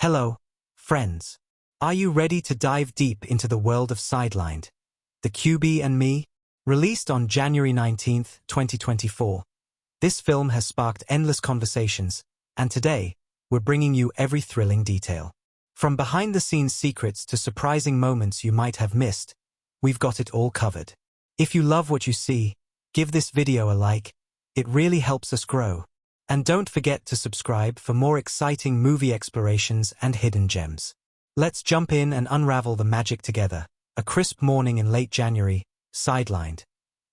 Hello, friends. Are you ready to dive deep into the world of Sidelined? The QB and Me? Released on January 19, 2024. This film has sparked endless conversations, and today, we're bringing you every thrilling detail. From behind-the-scenes secrets to surprising moments you might have missed, we've got it all covered. If you love what you see, give this video a like. It really helps us grow. And don't forget to subscribe for more exciting movie explorations and hidden gems. Let's jump in and unravel the magic together. A crisp morning in late January, Sidelined.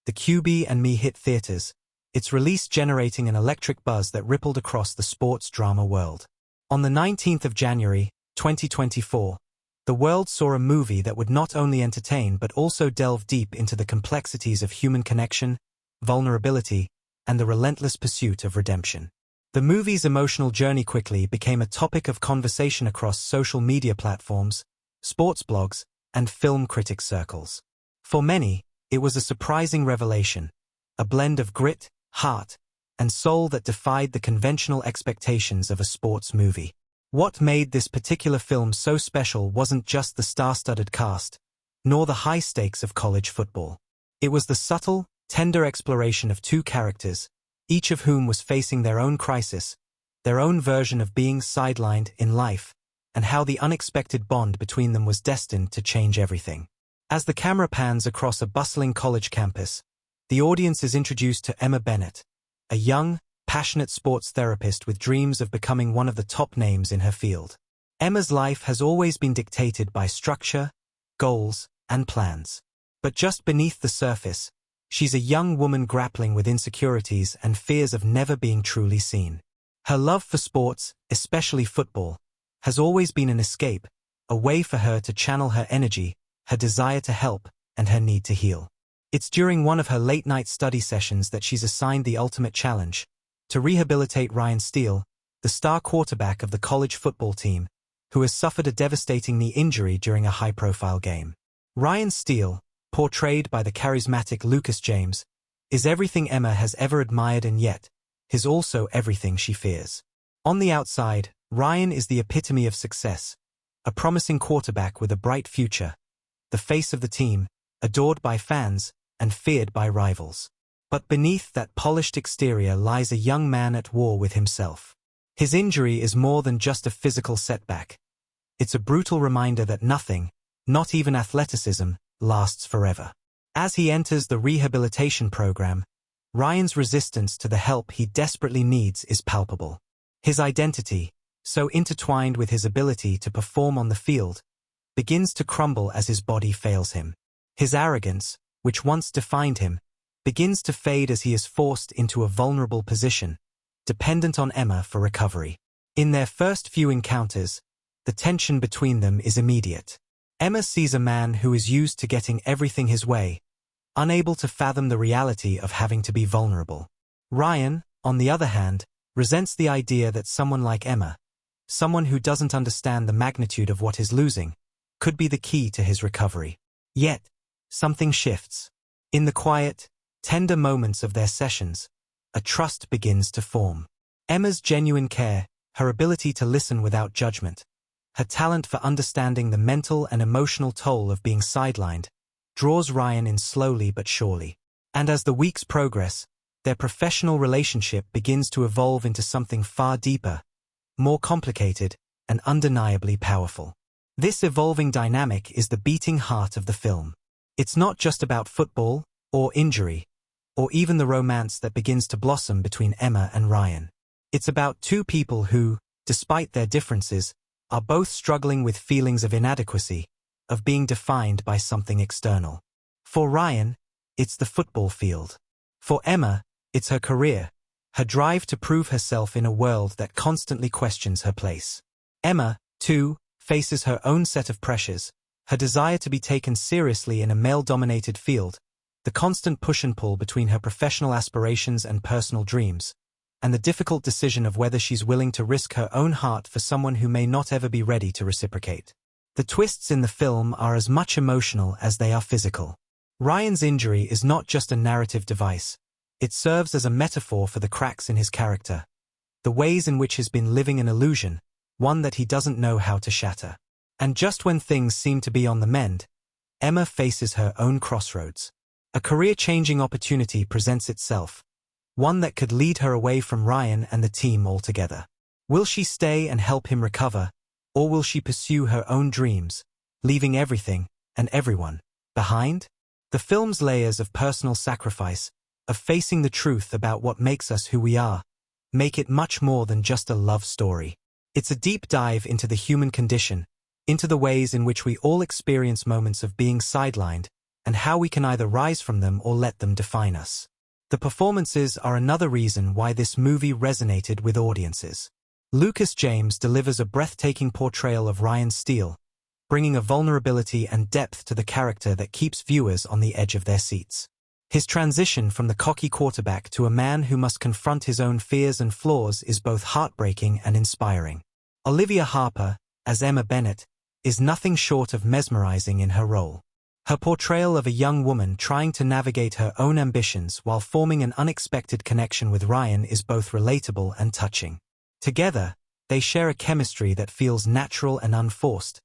The QB and Me hit theaters, its release generating an electric buzz that rippled across the sports drama world. On the 19th of January, 2024, the world saw a movie that would not only entertain but also delve deep into the complexities of human connection, vulnerability, and the relentless pursuit of redemption. The movie's emotional journey quickly became a topic of conversation across social media platforms, sports blogs, and film critic circles. For many, it was a surprising revelation, a blend of grit, heart, and soul that defied the conventional expectations of a sports movie. What made this particular film so special wasn't just the star-studded cast, nor the high stakes of college football. It was the subtle, tender exploration of two characters, each of whom was facing their own crisis, their own version of being sidelined in life, and how the unexpected bond between them was destined to change everything. As the camera pans across a bustling college campus, the audience is introduced to Emma Bennett, a young, passionate sports therapist with dreams of becoming one of the top names in her field. Emma's life has always been dictated by structure, goals, and plans. But just beneath the surface, she's a young woman grappling with insecurities and fears of never being truly seen. Her love for sports, especially football, has always been an escape, a way for her to channel her energy, her desire to help, and her need to heal. It's during one of her late-night study sessions that she's assigned the ultimate challenge, to rehabilitate Ryan Steele, the star quarterback of the college football team, who has suffered a devastating knee injury during a high-profile game. Ryan Steele, portrayed by the charismatic Lucas James, is everything Emma has ever admired and yet, is also everything she fears. On the outside, Ryan is the epitome of success, a promising quarterback with a bright future, the face of the team, adored by fans, and feared by rivals. But beneath that polished exterior lies a young man at war with himself. His injury is more than just a physical setback. It's a brutal reminder that nothing, not even athleticism, lasts forever. As he enters the rehabilitation program, Ryan's resistance to the help he desperately needs is palpable. His identity, so intertwined with his ability to perform on the field, begins to crumble as his body fails him. His arrogance, which once defined him, begins to fade as he is forced into a vulnerable position, dependent on Emma for recovery. In their first few encounters, the tension between them is immediate. Emma sees a man who is used to getting everything his way, unable to fathom the reality of having to be vulnerable. Ryan, on the other hand, resents the idea that someone like Emma, someone who doesn't understand the magnitude of what he's losing, could be the key to his recovery. Yet, something shifts. In the quiet, tender moments of their sessions, a trust begins to form. Emma's genuine care, her ability to listen without judgment, her talent for understanding the mental and emotional toll of being sidelined, draws Ryan in slowly but surely. And as the weeks progress, their professional relationship begins to evolve into something far deeper, more complicated, and undeniably powerful. This evolving dynamic is the beating heart of the film. It's not just about football, or injury, or even the romance that begins to blossom between Emma and Ryan. It's about two people who, despite their differences, are both struggling with feelings of inadequacy, of being defined by something external. For Ryan, it's the football field. For Emma, it's her career, her drive to prove herself in a world that constantly questions her place. Emma, too, faces her own set of pressures, her desire to be taken seriously in a male-dominated field, the constant push and pull between her professional aspirations and personal dreams, and the difficult decision of whether she's willing to risk her own heart for someone who may not ever be ready to reciprocate. The twists in the film are as much emotional as they are physical. Ryan's injury is not just a narrative device, it serves as a metaphor for the cracks in his character, the ways in which he's been living an illusion, one that he doesn't know how to shatter. And just when things seem to be on the mend, Emma faces her own crossroads. A career-changing opportunity presents itself, one that could lead her away from Ryan and the team altogether. Will she stay and help him recover, or will she pursue her own dreams, leaving everything and everyone behind? The film's layers of personal sacrifice, of facing the truth about what makes us who we are, make it much more than just a love story. It's a deep dive into the human condition, into the ways in which we all experience moments of being sidelined, and how we can either rise from them or let them define us. The performances are another reason why this movie resonated with audiences. Lucas James delivers a breathtaking portrayal of Ryan Steele, bringing a vulnerability and depth to the character that keeps viewers on the edge of their seats. His transition from the cocky quarterback to a man who must confront his own fears and flaws is both heartbreaking and inspiring. Olivia Harper, as Emma Bennett, is nothing short of mesmerizing in her role. Her portrayal of a young woman trying to navigate her own ambitions while forming an unexpected connection with Ryan is both relatable and touching. Together, they share a chemistry that feels natural and unforced,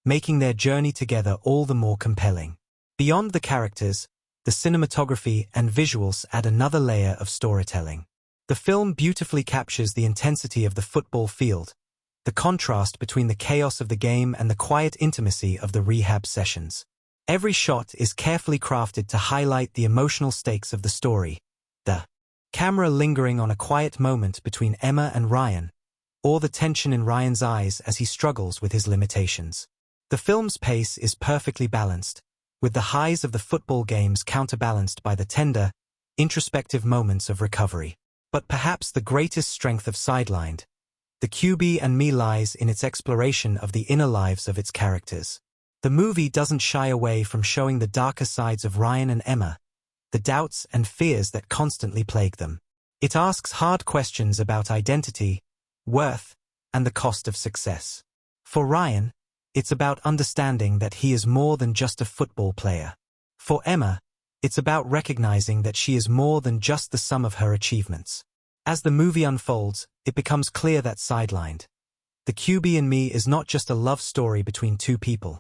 making their journey together all the more compelling. Beyond the characters, the cinematography and visuals add another layer of storytelling. The film beautifully captures the intensity of the football field, the contrast between the chaos of the game and the quiet intimacy of the rehab sessions. Every shot is carefully crafted to highlight the emotional stakes of the story, the camera lingering on a quiet moment between Emma and Ryan, or the tension in Ryan's eyes as he struggles with his limitations. The film's pace is perfectly balanced, with the highs of the football games counterbalanced by the tender, introspective moments of recovery. But perhaps the greatest strength of Sidelined, the QB and Me, lies in its exploration of the inner lives of its characters. The movie doesn't shy away from showing the darker sides of Ryan and Emma, the doubts and fears that constantly plague them. It asks hard questions about identity, worth, and the cost of success. For Ryan, it's about understanding that he is more than just a football player. For Emma, it's about recognizing that she is more than just the sum of her achievements. As the movie unfolds, it becomes clear that Sidelined, the QB and Me, is not just a love story between two people.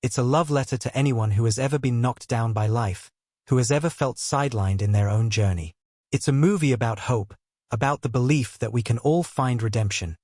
It's a love letter to anyone who has ever been knocked down by life, who has ever felt sidelined in their own journey. It's a movie about hope, about the belief that we can all find redemption,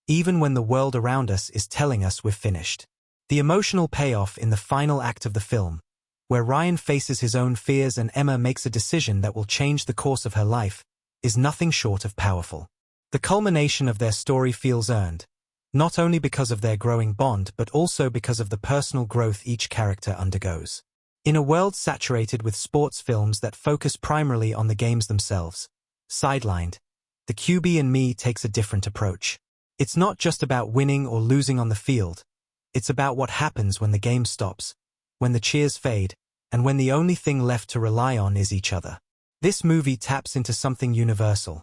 even when the world around us is telling us we're finished. The emotional payoff in the final act of the film, where Ryan faces his own fears and Emma makes a decision that will change the course of her life, is nothing short of powerful. The culmination of their story feels earned, not only because of their growing bond but also because of the personal growth each character undergoes. In a world saturated with sports films that focus primarily on the games themselves, Sidelined, the QB and Me takes a different approach. It's not just about winning or losing on the field, it's about what happens when the game stops, when the cheers fade, and when the only thing left to rely on is each other. This movie taps into something universal,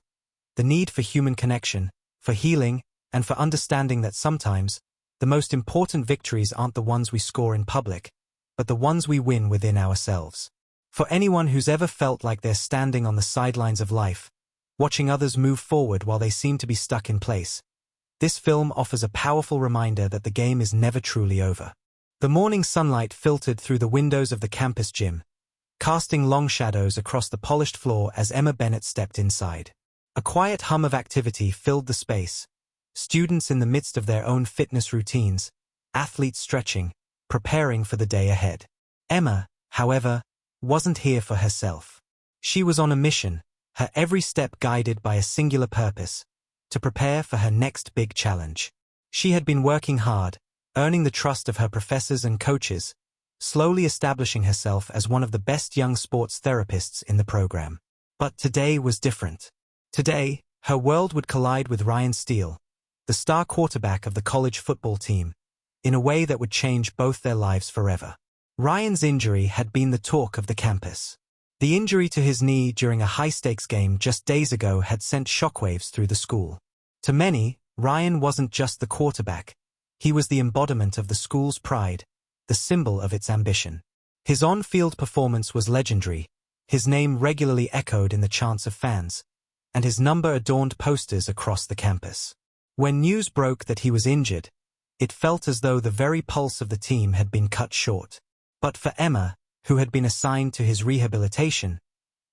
the need for human connection, for healing, and for understanding that sometimes, the most important victories aren't the ones we score in public, but the ones we win within ourselves. For anyone who's ever felt like they're standing on the sidelines of life, watching others move forward while they seem to be stuck in place, this film offers a powerful reminder that the game is never truly over. The morning sunlight filtered through the windows of the campus gym, casting long shadows across the polished floor as Emma Bennett stepped inside. A quiet hum of activity filled the space, students in the midst of their own fitness routines, athletes stretching, preparing for the day ahead. Emma, however, wasn't here for herself. She was on a mission, her every step guided by a singular purpose: to prepare for her next big challenge. She had been working hard, earning the trust of her professors and coaches, slowly establishing herself as one of the best young sports therapists in the program. But today was different. Today, her world would collide with Ryan Steele, the star quarterback of the college football team, in a way that would change both their lives forever. Ryan's injury had been the talk of the campus. The injury to his knee during a high-stakes game just days ago had sent shockwaves through the school. To many, Ryan wasn't just the quarterback. He was the embodiment of the school's pride, the symbol of its ambition. His on-field performance was legendary, his name regularly echoed in the chants of fans, and his number adorned posters across the campus. When news broke that he was injured, it felt as though the very pulse of the team had been cut short. But for Emma, who had been assigned to his rehabilitation,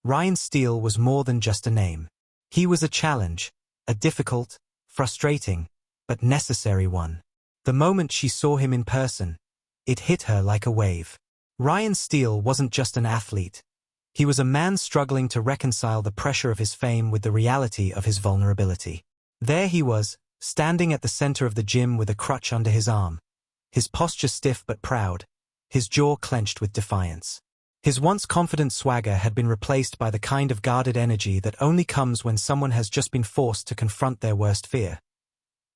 Ryan Steele was more than just a name. He was a challenge, a difficult, frustrating, but necessary one. The moment she saw him in person, it hit her like a wave. Ryan Steele wasn't just an athlete. He was a man struggling to reconcile the pressure of his fame with the reality of his vulnerability. There he was, standing at the center of the gym with a crutch under his arm, his posture stiff but proud, his jaw clenched with defiance. His once confident swagger had been replaced by the kind of guarded energy that only comes when someone has just been forced to confront their worst fear.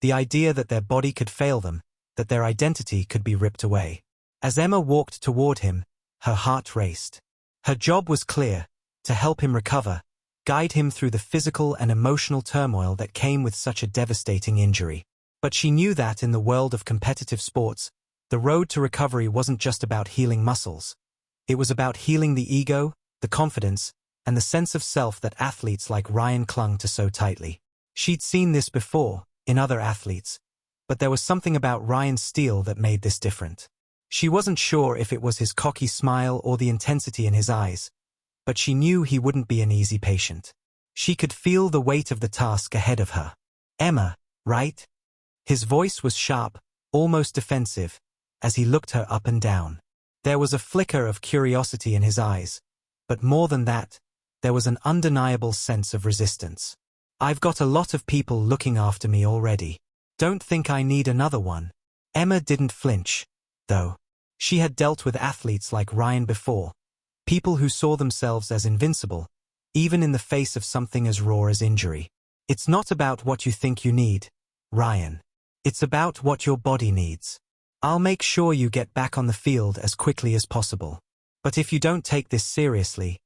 The idea that their body could fail them, that their identity could be ripped away. As Emma walked toward him, her heart raced. Her job was clear: to help him recover, guide him through the physical and emotional turmoil that came with such a devastating injury. But she knew that in the world of competitive sports, the road to recovery wasn't just about healing muscles. It was about healing the ego, the confidence, and the sense of self that athletes like Ryan clung to so tightly. She'd seen this before, in other athletes, but there was something about Ryan Steele that made this different. She wasn't sure if it was his cocky smile or the intensity in his eyes, but she knew he wouldn't be an easy patient. She could feel the weight of the task ahead of her. "Emma, right?" His voice was sharp, almost defensive, as he looked her up and down. There was a flicker of curiosity in his eyes, but more than that, there was an undeniable sense of resistance. "I've got a lot of people looking after me already. Don't think I need another one." Emma didn't flinch, though. She had dealt with athletes like Ryan before, people who saw themselves as invincible, even in the face of something as raw as injury. "It's not about what you think you need, Ryan. It's about what your body needs. I'll make sure you get back on the field as quickly as possible. But if you don't take this seriously,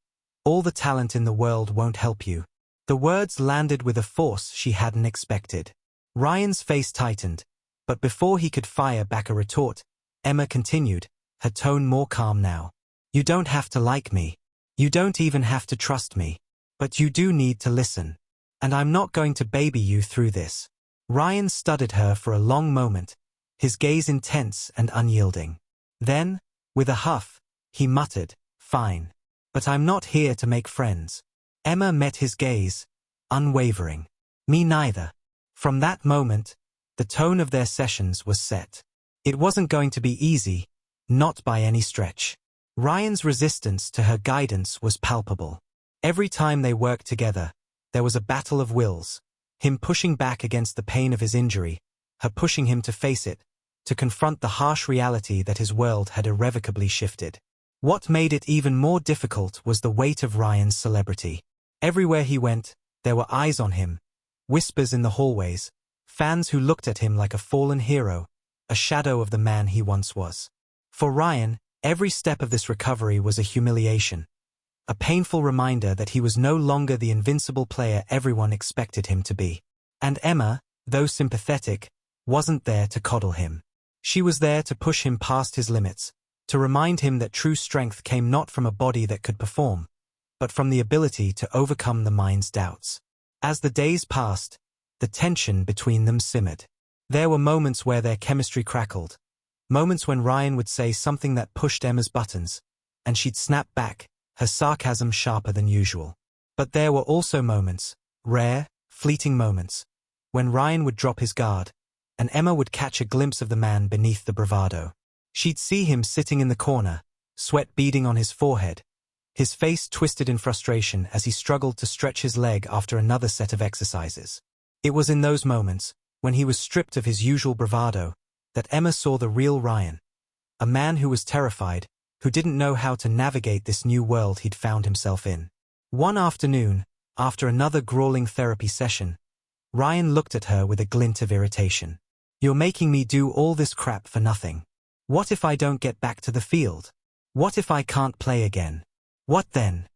all the talent in the world won't help you." The words landed with a force she hadn't expected. Ryan's face tightened, but before he could fire back a retort, Emma continued, her tone more calm now. "You don't have to like me. You don't even have to trust me. But you do need to listen. And I'm not going to baby you through this." Ryan studied her for a long moment, his gaze intense and unyielding. Then, with a huff, he muttered, "Fine. But I'm not here to make friends." Emma met his gaze, unwavering. "Me neither." From that moment, the tone of their sessions was set. It wasn't going to be easy, not by any stretch. Ryan's resistance to her guidance was palpable. Every time they worked together, there was a battle of wills, him pushing back against the pain of his injury, her pushing him to face it, to confront the harsh reality that his world had irrevocably shifted. What made it even more difficult was the weight of Ryan's celebrity. Everywhere he went, there were eyes on him, whispers in the hallways, fans who looked at him like a fallen hero, a shadow of the man he once was. For Ryan, every step of this recovery was a humiliation, a painful reminder that he was no longer the invincible player everyone expected him to be. And Emma, though sympathetic, wasn't there to coddle him. She was there to push him past his limits, to remind him that true strength came not from a body that could perform, but from the ability to overcome the mind's doubts. As the days passed, the tension between them simmered. There were moments where their chemistry crackled, moments when Ryan would say something that pushed Emma's buttons, and she'd snap back, her sarcasm sharper than usual. But there were also moments, rare, fleeting moments, when Ryan would drop his guard, and Emma would catch a glimpse of the man beneath the bravado. She'd see him sitting in the corner, sweat beading on his forehead, his face twisted in frustration as he struggled to stretch his leg after another set of exercises. It was in those moments, when he was stripped of his usual bravado, that Emma saw the real Ryan, a man who was terrified, who didn't know how to navigate this new world he'd found himself in. One afternoon, after another grueling therapy session, Ryan looked at her with a glint of irritation. "You're making me do all this crap for nothing. What if I don't get back to the field? What if I can't play again? What then?"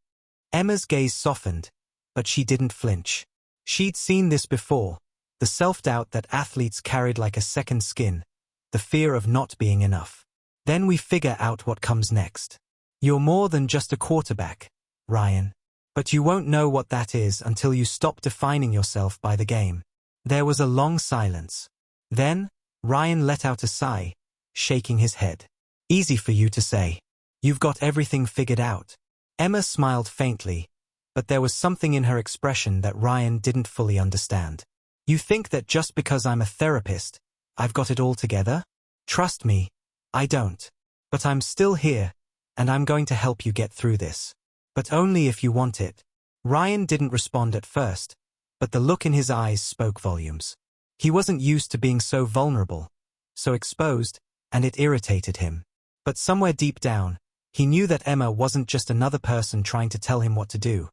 Emma's gaze softened, but she didn't flinch. She'd seen this before, the self-doubt that athletes carried like a second skin, the fear of not being enough. "Then we figure out what comes next. You're more than just a quarterback, Ryan. But you won't know what that is until you stop defining yourself by the game." There was a long silence. Then, Ryan let out a sigh, shaking his head. Easy for you to say. You've got everything figured out. Emma smiled faintly, but there was something in her expression that Ryan didn't fully understand. You think that just because I'm a therapist, I've got it all together? Trust me, I don't. But I'm still here, and I'm going to help you get through this. But only if you want it. Ryan didn't respond at first, but the look in his eyes spoke volumes. He wasn't used to being so vulnerable, so exposed, and it irritated him. But somewhere deep down, he knew that Emma wasn't just another person trying to tell him what to do.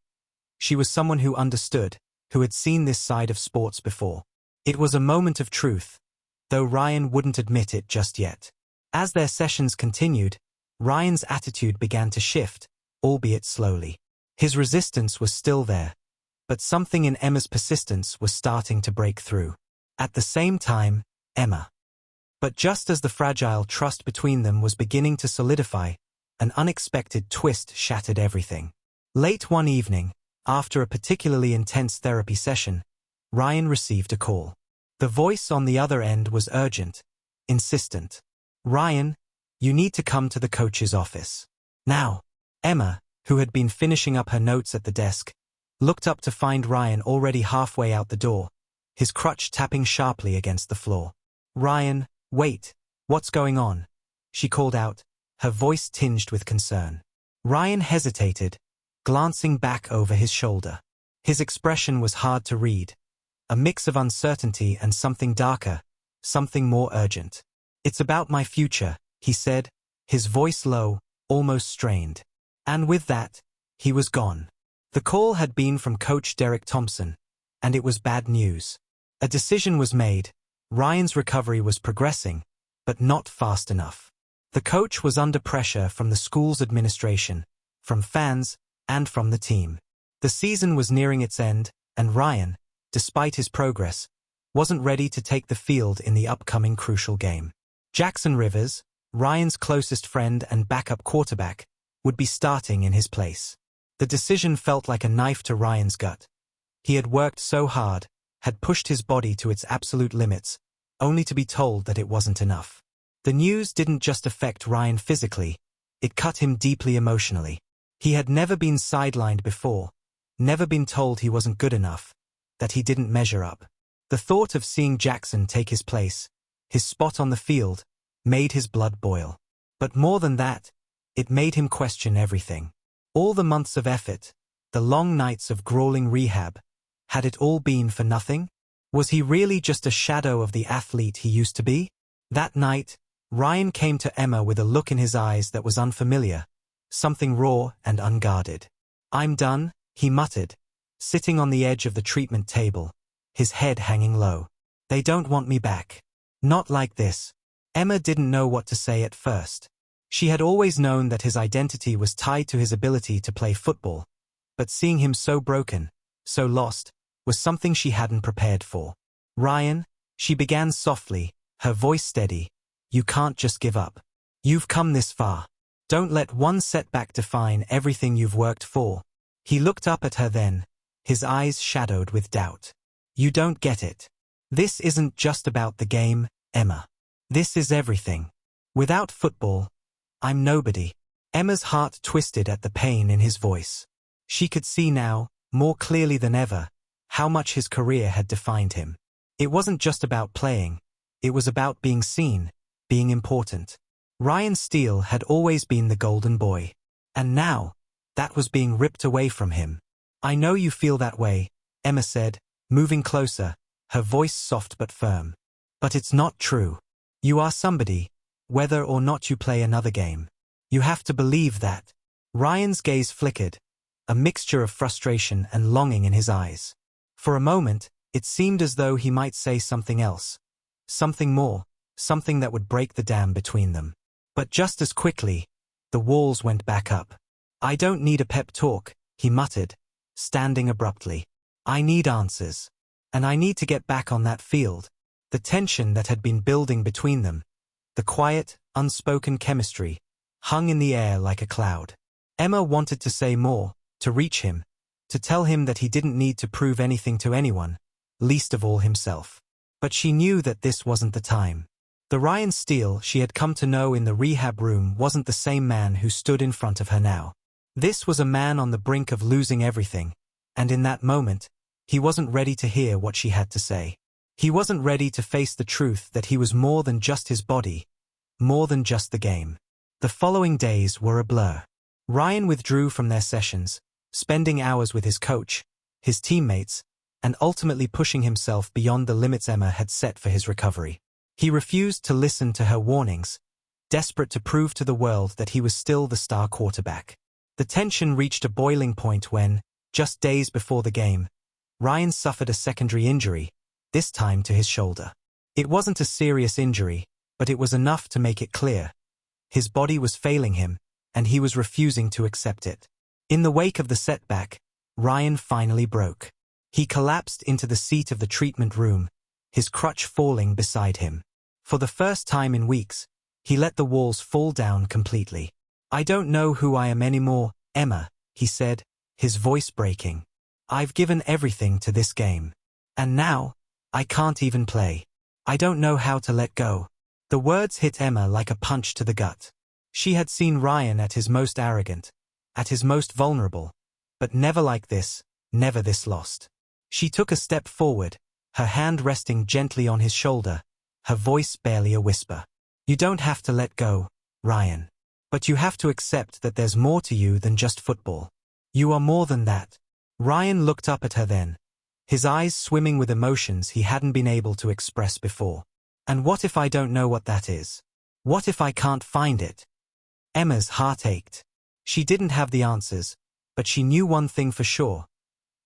She was someone who understood, who had seen this side of sports before. It was a moment of truth, though Ryan wouldn't admit it just yet. As their sessions continued, Ryan's attitude began to shift, albeit slowly. His resistance was still there, but something in Emma's persistence was starting to break through. At the same time, Emma. But just as the fragile trust between them was beginning to solidify, an unexpected twist shattered everything. Late one evening, after a particularly intense therapy session, Ryan received a call. The voice on the other end was urgent, insistent. Ryan, you need to come to the coach's office. Now. Emma, who had been finishing up her notes at the desk, looked up to find Ryan already halfway out the door, his crutch tapping sharply against the floor. Ryan, wait, what's going on? She called out, her voice tinged with concern. Ryan hesitated, glancing back over his shoulder. His expression was hard to read, a mix of uncertainty and something darker, something more urgent. It's about my future, he said, his voice low, almost strained. And with that, he was gone. The call had been from Coach Derek Thompson, and it was bad news. A decision was made. Ryan's recovery was progressing, but not fast enough. The coach was under pressure from the school's administration, from fans, and from the team. The season was nearing its end, and Ryan, despite his progress, wasn't ready to take the field in the upcoming crucial game. Jackson Rivers, Ryan's closest friend and backup quarterback, would be starting in his place. The decision felt like a knife to Ryan's gut. He had worked so hard, had pushed his body to its absolute limits, only to be told that it wasn't enough. The news didn't just affect Ryan physically, it cut him deeply emotionally. He had never been sidelined before, never been told he wasn't good enough, that he didn't measure up. The thought of seeing Jackson take his place, his spot on the field, made his blood boil. But more than that, it made him question everything. All the months of effort, the long nights of grueling rehab, had it all been for nothing? Was he really just a shadow of the athlete he used to be? That night, Ryan came to Emma with a look in his eyes that was unfamiliar, something raw and unguarded. I'm done, he muttered, sitting on the edge of the treatment table, his head hanging low. They don't want me back. Not like this. Emma didn't know what to say at first. She had always known that his identity was tied to his ability to play football, but seeing him so broken, so lost, was something she hadn't prepared for. Ryan, she began softly, her voice steady, you can't just give up. You've come this far. Don't let one setback define everything you've worked for. He looked up at her then, his eyes shadowed with doubt. You don't get it. This isn't just about the game, Emma. This is everything. Without football, I'm nobody. Emma's heart twisted at the pain in his voice. She could see now, more clearly than ever, how much his career had defined him. It wasn't just about playing. It was about being seen, being important. Ryan Steele had always been the golden boy. And now, that was being ripped away from him. I know you feel that way, Emma said, moving closer, her voice soft but firm. But it's not true. You are somebody, whether or not you play another game. You have to believe that. Ryan's gaze flickered, a mixture of frustration and longing in his eyes. For a moment, it seemed as though he might say something else. Something more, something that would break the dam between them. But just as quickly, the walls went back up. I don't need a pep talk, he muttered, standing abruptly. I need answers. And I need to get back on that field. The tension that had been building between them, the quiet, unspoken chemistry, hung in the air like a cloud. Emma wanted to say more, to reach him, to tell him that he didn't need to prove anything to anyone, least of all himself. But she knew that this wasn't the time. The Ryan Steele she had come to know in the rehab room wasn't the same man who stood in front of her now. This was a man on the brink of losing everything, and in that moment, he wasn't ready to hear what she had to say. He wasn't ready to face the truth that he was more than just his body, more than just the game. The following days were a blur. Ryan withdrew from their sessions, spending hours with his coach, his teammates, and ultimately pushing himself beyond the limits Emma had set for his recovery. He refused to listen to her warnings, desperate to prove to the world that he was still the star quarterback. The tension reached a boiling point when, just days before the game, Ryan suffered a secondary injury, this time to his shoulder. It wasn't a serious injury, but it was enough to make it clear. His body was failing him, and he was refusing to accept it. In the wake of the setback, Ryan finally broke. He collapsed into the seat of the treatment room, his crutch falling beside him. For the first time in weeks, he let the walls fall down completely. "I don't know who I am anymore, Emma," he said, his voice breaking. "I've given everything to this game. And now, I can't even play. I don't know how to let go." The words hit Emma like a punch to the gut. She had seen Ryan at his most arrogant, at his most vulnerable, but never like this, never this lost. She took a step forward, her hand resting gently on his shoulder, her voice barely a whisper. "You don't have to let go, Ryan. But you have to accept that there's more to you than just football. You are more than that." Ryan looked up at her then, his eyes swimming with emotions he hadn't been able to express before. "And what if I don't know what that is? What if I can't find it?" Emma's heart ached. She didn't have the answers, but she knew one thing for sure.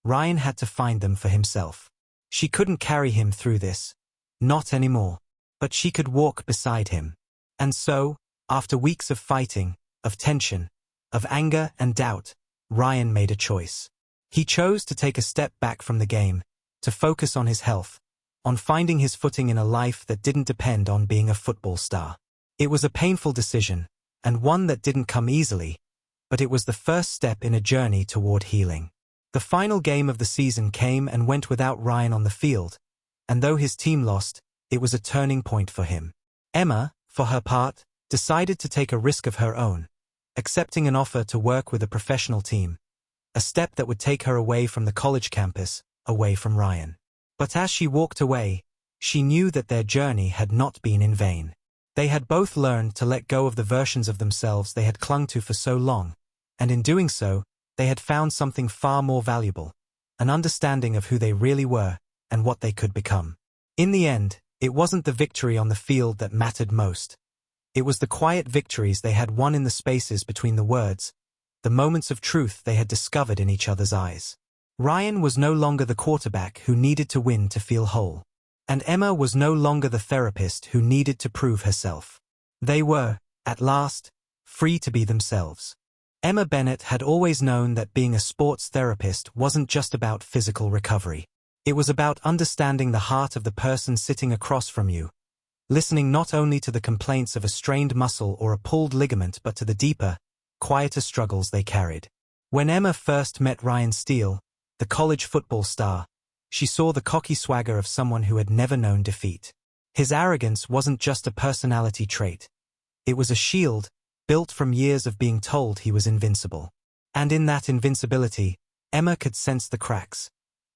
Ryan had to find them for himself. She couldn't carry him through this. Not anymore. But she could walk beside him. And so, after weeks of fighting, of tension, of anger and doubt, Ryan made a choice. He chose to take a step back from the game, to focus on his health, on finding his footing in a life that didn't depend on being a football star. It was a painful decision, and one that didn't come easily, but it was the first step in a journey toward healing. The final game of the season came and went without Ryan on the field, and though his team lost, it was a turning point for him. Emma, for her part, decided to take a risk of her own, accepting an offer to work with a professional team, a step that would take her away from the college campus, away from Ryan. But as she walked away, she knew that their journey had not been in vain. They had both learned to let go of the versions of themselves they had clung to for so long, and in doing so, they had found something far more valuable, an understanding of who they really were and what they could become. In the end, it wasn't the victory on the field that mattered most. It was the quiet victories they had won in the spaces between the words, the moments of truth they had discovered in each other's eyes. Ryan was no longer the quarterback who needed to win to feel whole. And Emma was no longer the therapist who needed to prove herself. They were, at last, free to be themselves. Emma Bennett had always known that being a sports therapist wasn't just about physical recovery. It was about understanding the heart of the person sitting across from you, listening not only to the complaints of a strained muscle or a pulled ligament but to the deeper, quieter struggles they carried. When Emma first met Ryan Steele, the college football star, she saw the cocky swagger of someone who had never known defeat. His arrogance wasn't just a personality trait. It was a shield, built from years of being told he was invincible. And in that invincibility, Emma could sense the cracks.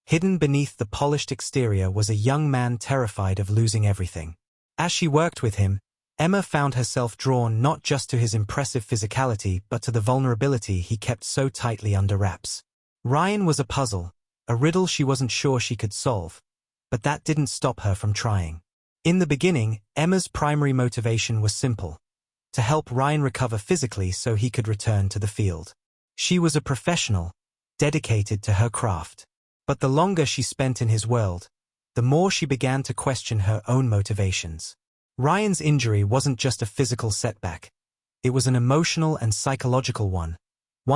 Hidden beneath the polished exterior was a young man terrified of losing everything. As she worked with him, Emma found herself drawn not just to his impressive physicality but to the vulnerability he kept so tightly under wraps. Ryan was a puzzle, a riddle she wasn't sure she could solve, but that didn't stop her from trying. In the beginning, Emma's primary motivation was simple: to help Ryan recover physically so he could return to the field. She was a professional, dedicated to her craft. But the longer she spent in his world, the more she began to question her own motivations. Ryan's injury wasn't just a physical setback. It was an emotional and psychological one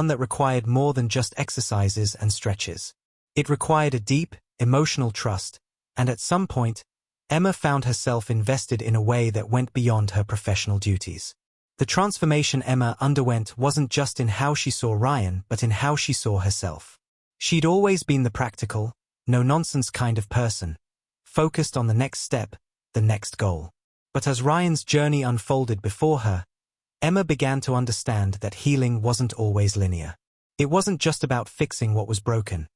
that required more than just exercises and stretches. It required a deep, emotional trust, and at some point, Emma found herself invested in a way that went beyond her professional duties. The transformation Emma underwent wasn't just in how she saw Ryan but in how she saw herself. She'd always been the practical, no-nonsense kind of person, focused on the next step, the next goal. But as Ryan's journey unfolded before her, Emma began to understand that healing wasn't always linear. It wasn't just about fixing what was broken.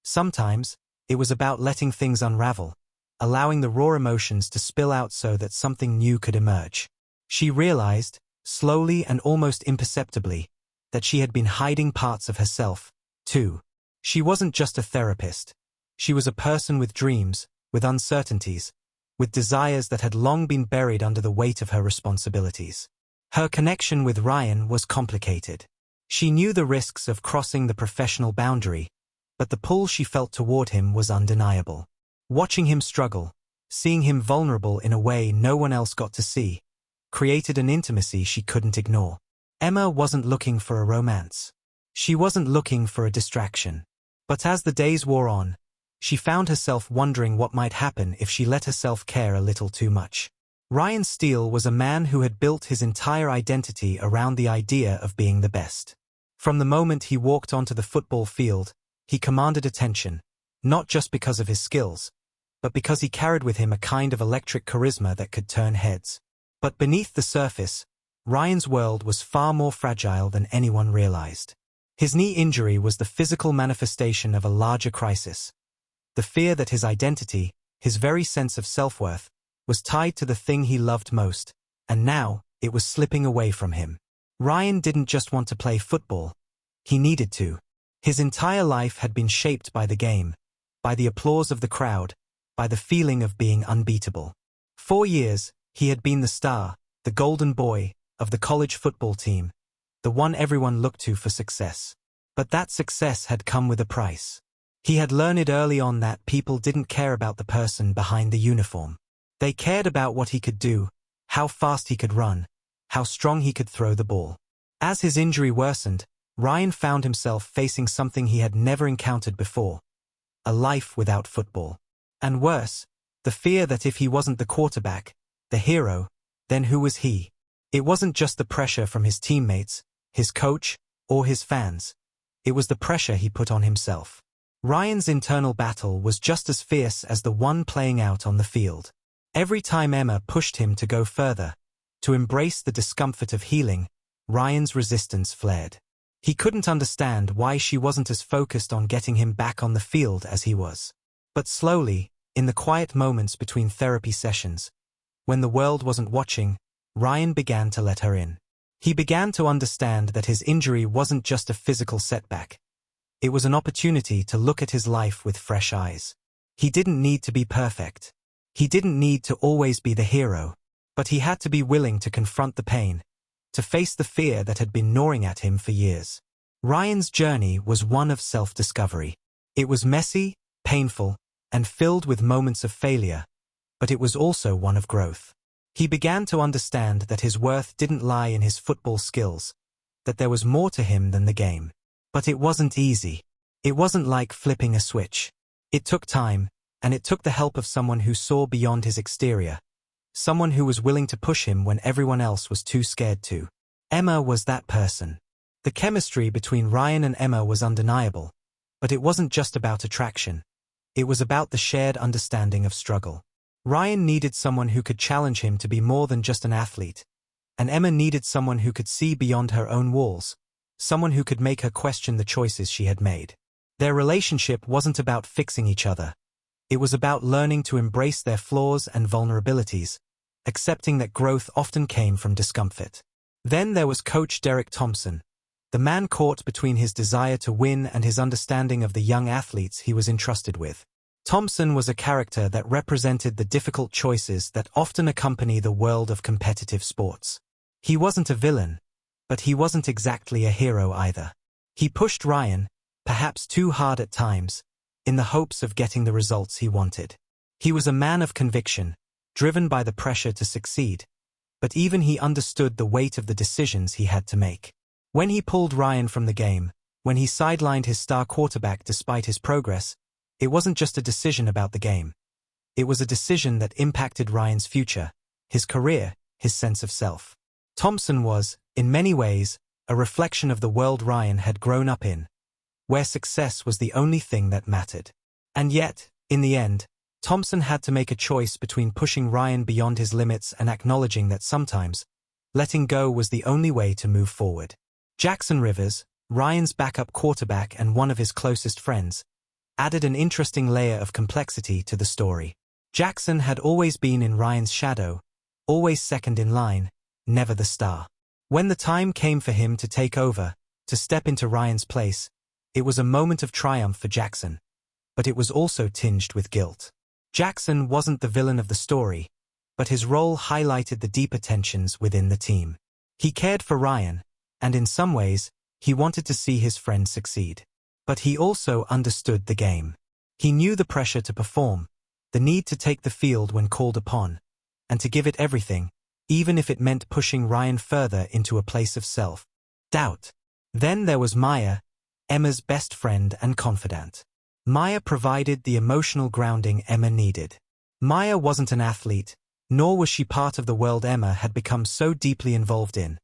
Sometimes, it was about letting things unravel, allowing the raw emotions to spill out so that something new could emerge. She realized, slowly and almost imperceptibly, that she had been hiding parts of herself, too. She wasn't just a therapist. She was a person with dreams, with uncertainties, with desires that had long been buried under the weight of her responsibilities. Her connection with Ryan was complicated. She knew the risks of crossing the professional boundary, but the pull she felt toward him was undeniable. Watching him struggle, seeing him vulnerable in a way no one else got to see, created an intimacy she couldn't ignore. Emma wasn't looking for a romance. She wasn't looking for a distraction. But as the days wore on, she found herself wondering what might happen if she let herself care a little too much. Ryan Steele was a man who had built his entire identity around the idea of being the best. From the moment he walked onto the football field, he commanded attention, not just because of his skills, but because he carried with him a kind of electric charisma that could turn heads. But beneath the surface, Ryan's world was far more fragile than anyone realized. His knee injury was the physical manifestation of a larger crisis. The fear that his identity, his very sense of self-worth, was tied to the thing he loved most, and now, it was slipping away from him. Ryan didn't just want to play football. He needed to. His entire life had been shaped by the game, by the applause of the crowd, by the feeling of being unbeatable. 4 years, he had been the star, the golden boy, of the college football team, the one everyone looked to for success. But that success had come with a price. He had learned early on that people didn't care about the person behind the uniform. They cared about what he could do, how fast he could run, how strong he could throw the ball. As his injury worsened, Ryan found himself facing something he had never encountered before: a life without football. And worse, the fear that if he wasn't the quarterback, the hero, then who was he? It wasn't just the pressure from his teammates, his coach, or his fans. It was the pressure he put on himself. Ryan's internal battle was just as fierce as the one playing out on the field. Every time Emma pushed him to go further, to embrace the discomfort of healing, Ryan's resistance flared. He couldn't understand why she wasn't as focused on getting him back on the field as he was. But slowly, in the quiet moments between therapy sessions, when the world wasn't watching, Ryan began to let her in. He began to understand that his injury wasn't just a physical setback. It was an opportunity to look at his life with fresh eyes. He didn't need to be perfect. He didn't need to always be the hero. But he had to be willing to confront the pain, to face the fear that had been gnawing at him for years. Ryan's journey was one of self-discovery. It was messy, painful, and filled with moments of failure, but it was also one of growth. He began to understand that his worth didn't lie in his football skills, that there was more to him than the game. But it wasn't easy. It wasn't like flipping a switch. It took time, and it took the help of someone who saw beyond his exterior, someone who was willing to push him when everyone else was too scared to. Emma was that person. The chemistry between Ryan and Emma was undeniable, but it wasn't just about attraction. It was about the shared understanding of struggle. Ryan needed someone who could challenge him to be more than just an athlete, and Emma needed someone who could see beyond her own walls, someone who could make her question the choices she had made. Their relationship wasn't about fixing each other. It was about learning to embrace their flaws and vulnerabilities, accepting that growth often came from discomfort. Then there was Coach Derek Thompson, the man caught between his desire to win and his understanding of the young athletes he was entrusted with. Thompson was a character that represented the difficult choices that often accompany the world of competitive sports. He wasn't a villain, but he wasn't exactly a hero either. He pushed Ryan, perhaps too hard at times, in the hopes of getting the results he wanted. He was a man of conviction, driven by the pressure to succeed, but even he understood the weight of the decisions he had to make. When he pulled Ryan from the game, when he sidelined his star quarterback despite his progress, it wasn't just a decision about the game. It was a decision that impacted Ryan's future, his career, his sense of self. Thompson was, in many ways, a reflection of the world Ryan had grown up in, where success was the only thing that mattered. And yet, in the end, Thompson had to make a choice between pushing Ryan beyond his limits and acknowledging that sometimes, letting go was the only way to move forward. Jackson Rivers, Ryan's backup quarterback and one of his closest friends, added an interesting layer of complexity to the story. Jackson had always been in Ryan's shadow, always second in line, never the star. When the time came for him to take over, to step into Ryan's place, it was a moment of triumph for Jackson, but it was also tinged with guilt. Jackson wasn't the villain of the story, but his role highlighted the deeper tensions within the team. He cared for Ryan, and in some ways, he wanted to see his friend succeed. But he also understood the game. He knew the pressure to perform, the need to take the field when called upon, and to give it everything, even if it meant pushing Ryan further into a place of self-doubt. Then there was Maya, Emma's best friend and confidant. Maya provided the emotional grounding Emma needed. Maya wasn't an athlete, nor was she part of the world Emma had become so deeply involved in,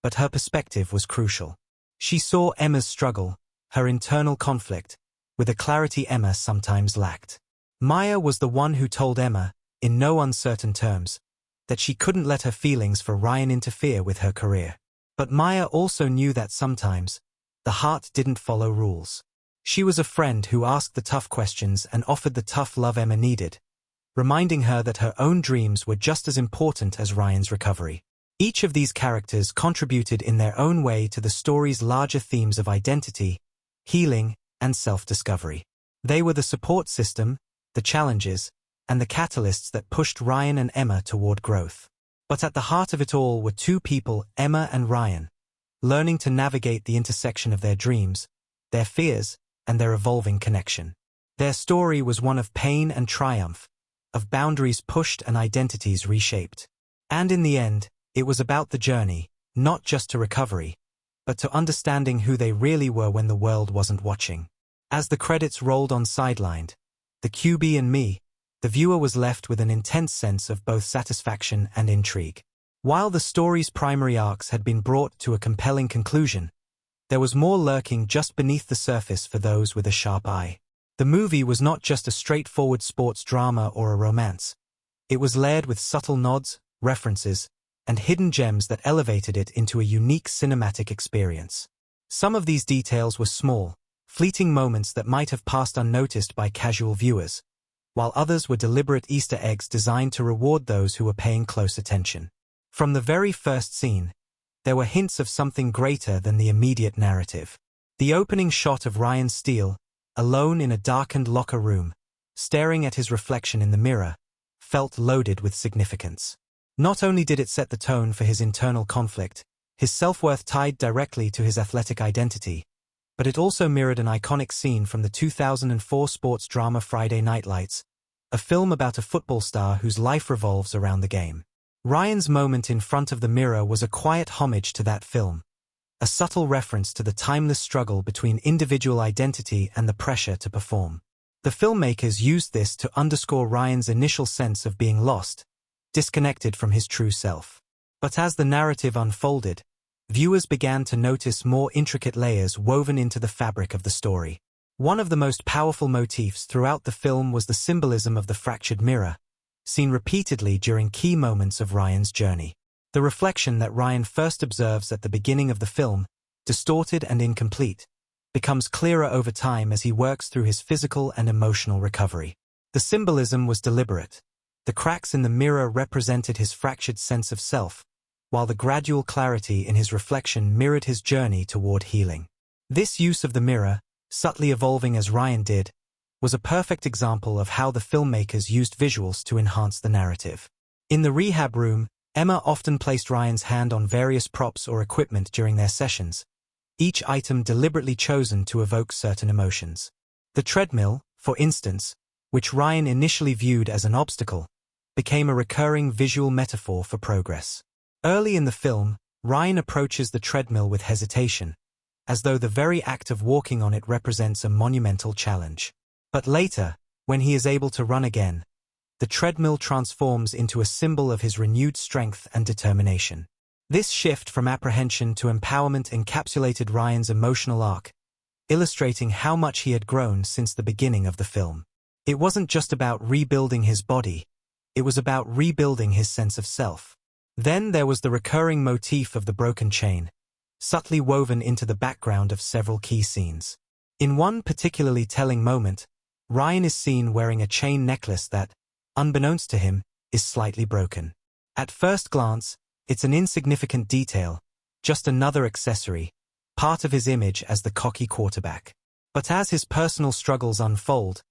but her perspective was crucial. She saw Emma's struggle, her internal conflict, with a clarity Emma sometimes lacked. Maya was the one who told Emma, in no uncertain terms, that she couldn't let her feelings for Ryan interfere with her career. But Maya also knew that sometimes, the heart didn't follow rules. She was a friend who asked the tough questions and offered the tough love Emma needed, reminding her that her own dreams were just as important as Ryan's recovery. Each of these characters contributed in their own way to the story's larger themes of identity, healing, and self-discovery. They were the support system, the challenges, and the catalysts that pushed Ryan and Emma toward growth. But at the heart of it all were two people, Emma and Ryan, learning to navigate the intersection of their dreams, their fears, and their evolving connection. Their story was one of pain and triumph, of boundaries pushed and identities reshaped. And in the end, it was about the journey, not just to recovery, but to understanding who they really were when the world wasn't watching. As the credits rolled on Sidelined, the QB and me, the viewer was left with an intense sense of both satisfaction and intrigue. While the story's primary arcs had been brought to a compelling conclusion, there was more lurking just beneath the surface for those with a sharp eye. The movie was not just a straightforward sports drama or a romance. It was layered with subtle nods, references, and hidden gems that elevated it into a unique cinematic experience. Some of these details were small, fleeting moments that might have passed unnoticed by casual viewers, while others were deliberate Easter eggs designed to reward those who were paying close attention. From the very first scene, there were hints of something greater than the immediate narrative. The opening shot of Ryan Steele, alone in a darkened locker room, staring at his reflection in the mirror, felt loaded with significance. Not only did it set the tone for his internal conflict, his self-worth tied directly to his athletic identity, but it also mirrored an iconic scene from the 2004 sports drama Friday Night Lights, a film about a football star whose life revolves around the game. Ryan's moment in front of the mirror was a quiet homage to that film, a subtle reference to the timeless struggle between individual identity and the pressure to perform. The filmmakers used this to underscore Ryan's initial sense of being lost, disconnected from his true self. But as the narrative unfolded, viewers began to notice more intricate layers woven into the fabric of the story. One of the most powerful motifs throughout the film was the symbolism of the fractured mirror, seen repeatedly during key moments of Ryan's journey. The reflection that Ryan first observes at the beginning of the film, distorted and incomplete, becomes clearer over time as he works through his physical and emotional recovery. The symbolism was deliberate. The cracks in the mirror represented his fractured sense of self, while the gradual clarity in his reflection mirrored his journey toward healing. This use of the mirror, subtly evolving as Ryan did, was a perfect example of how the filmmakers used visuals to enhance the narrative. In the rehab room, Emma often placed Ryan's hand on various props or equipment during their sessions, each item deliberately chosen to evoke certain emotions. The treadmill, for instance, which Ryan initially viewed as an obstacle, became a recurring visual metaphor for progress. Early in the film, Ryan approaches the treadmill with hesitation, as though the very act of walking on it represents a monumental challenge. But later, when he is able to run again, the treadmill transforms into a symbol of his renewed strength and determination. This shift from apprehension to empowerment encapsulated Ryan's emotional arc, illustrating how much he had grown since the beginning of the film. It wasn't just about rebuilding his body, it was about rebuilding his sense of self. Then there was the recurring motif of the broken chain, subtly woven into the background of several key scenes. In one particularly telling moment, Ryan is seen wearing a chain necklace that, unbeknownst to him, is slightly broken. At first glance, it's an insignificant detail, just another accessory, part of his image as the cocky quarterback. But as his personal struggles unfold,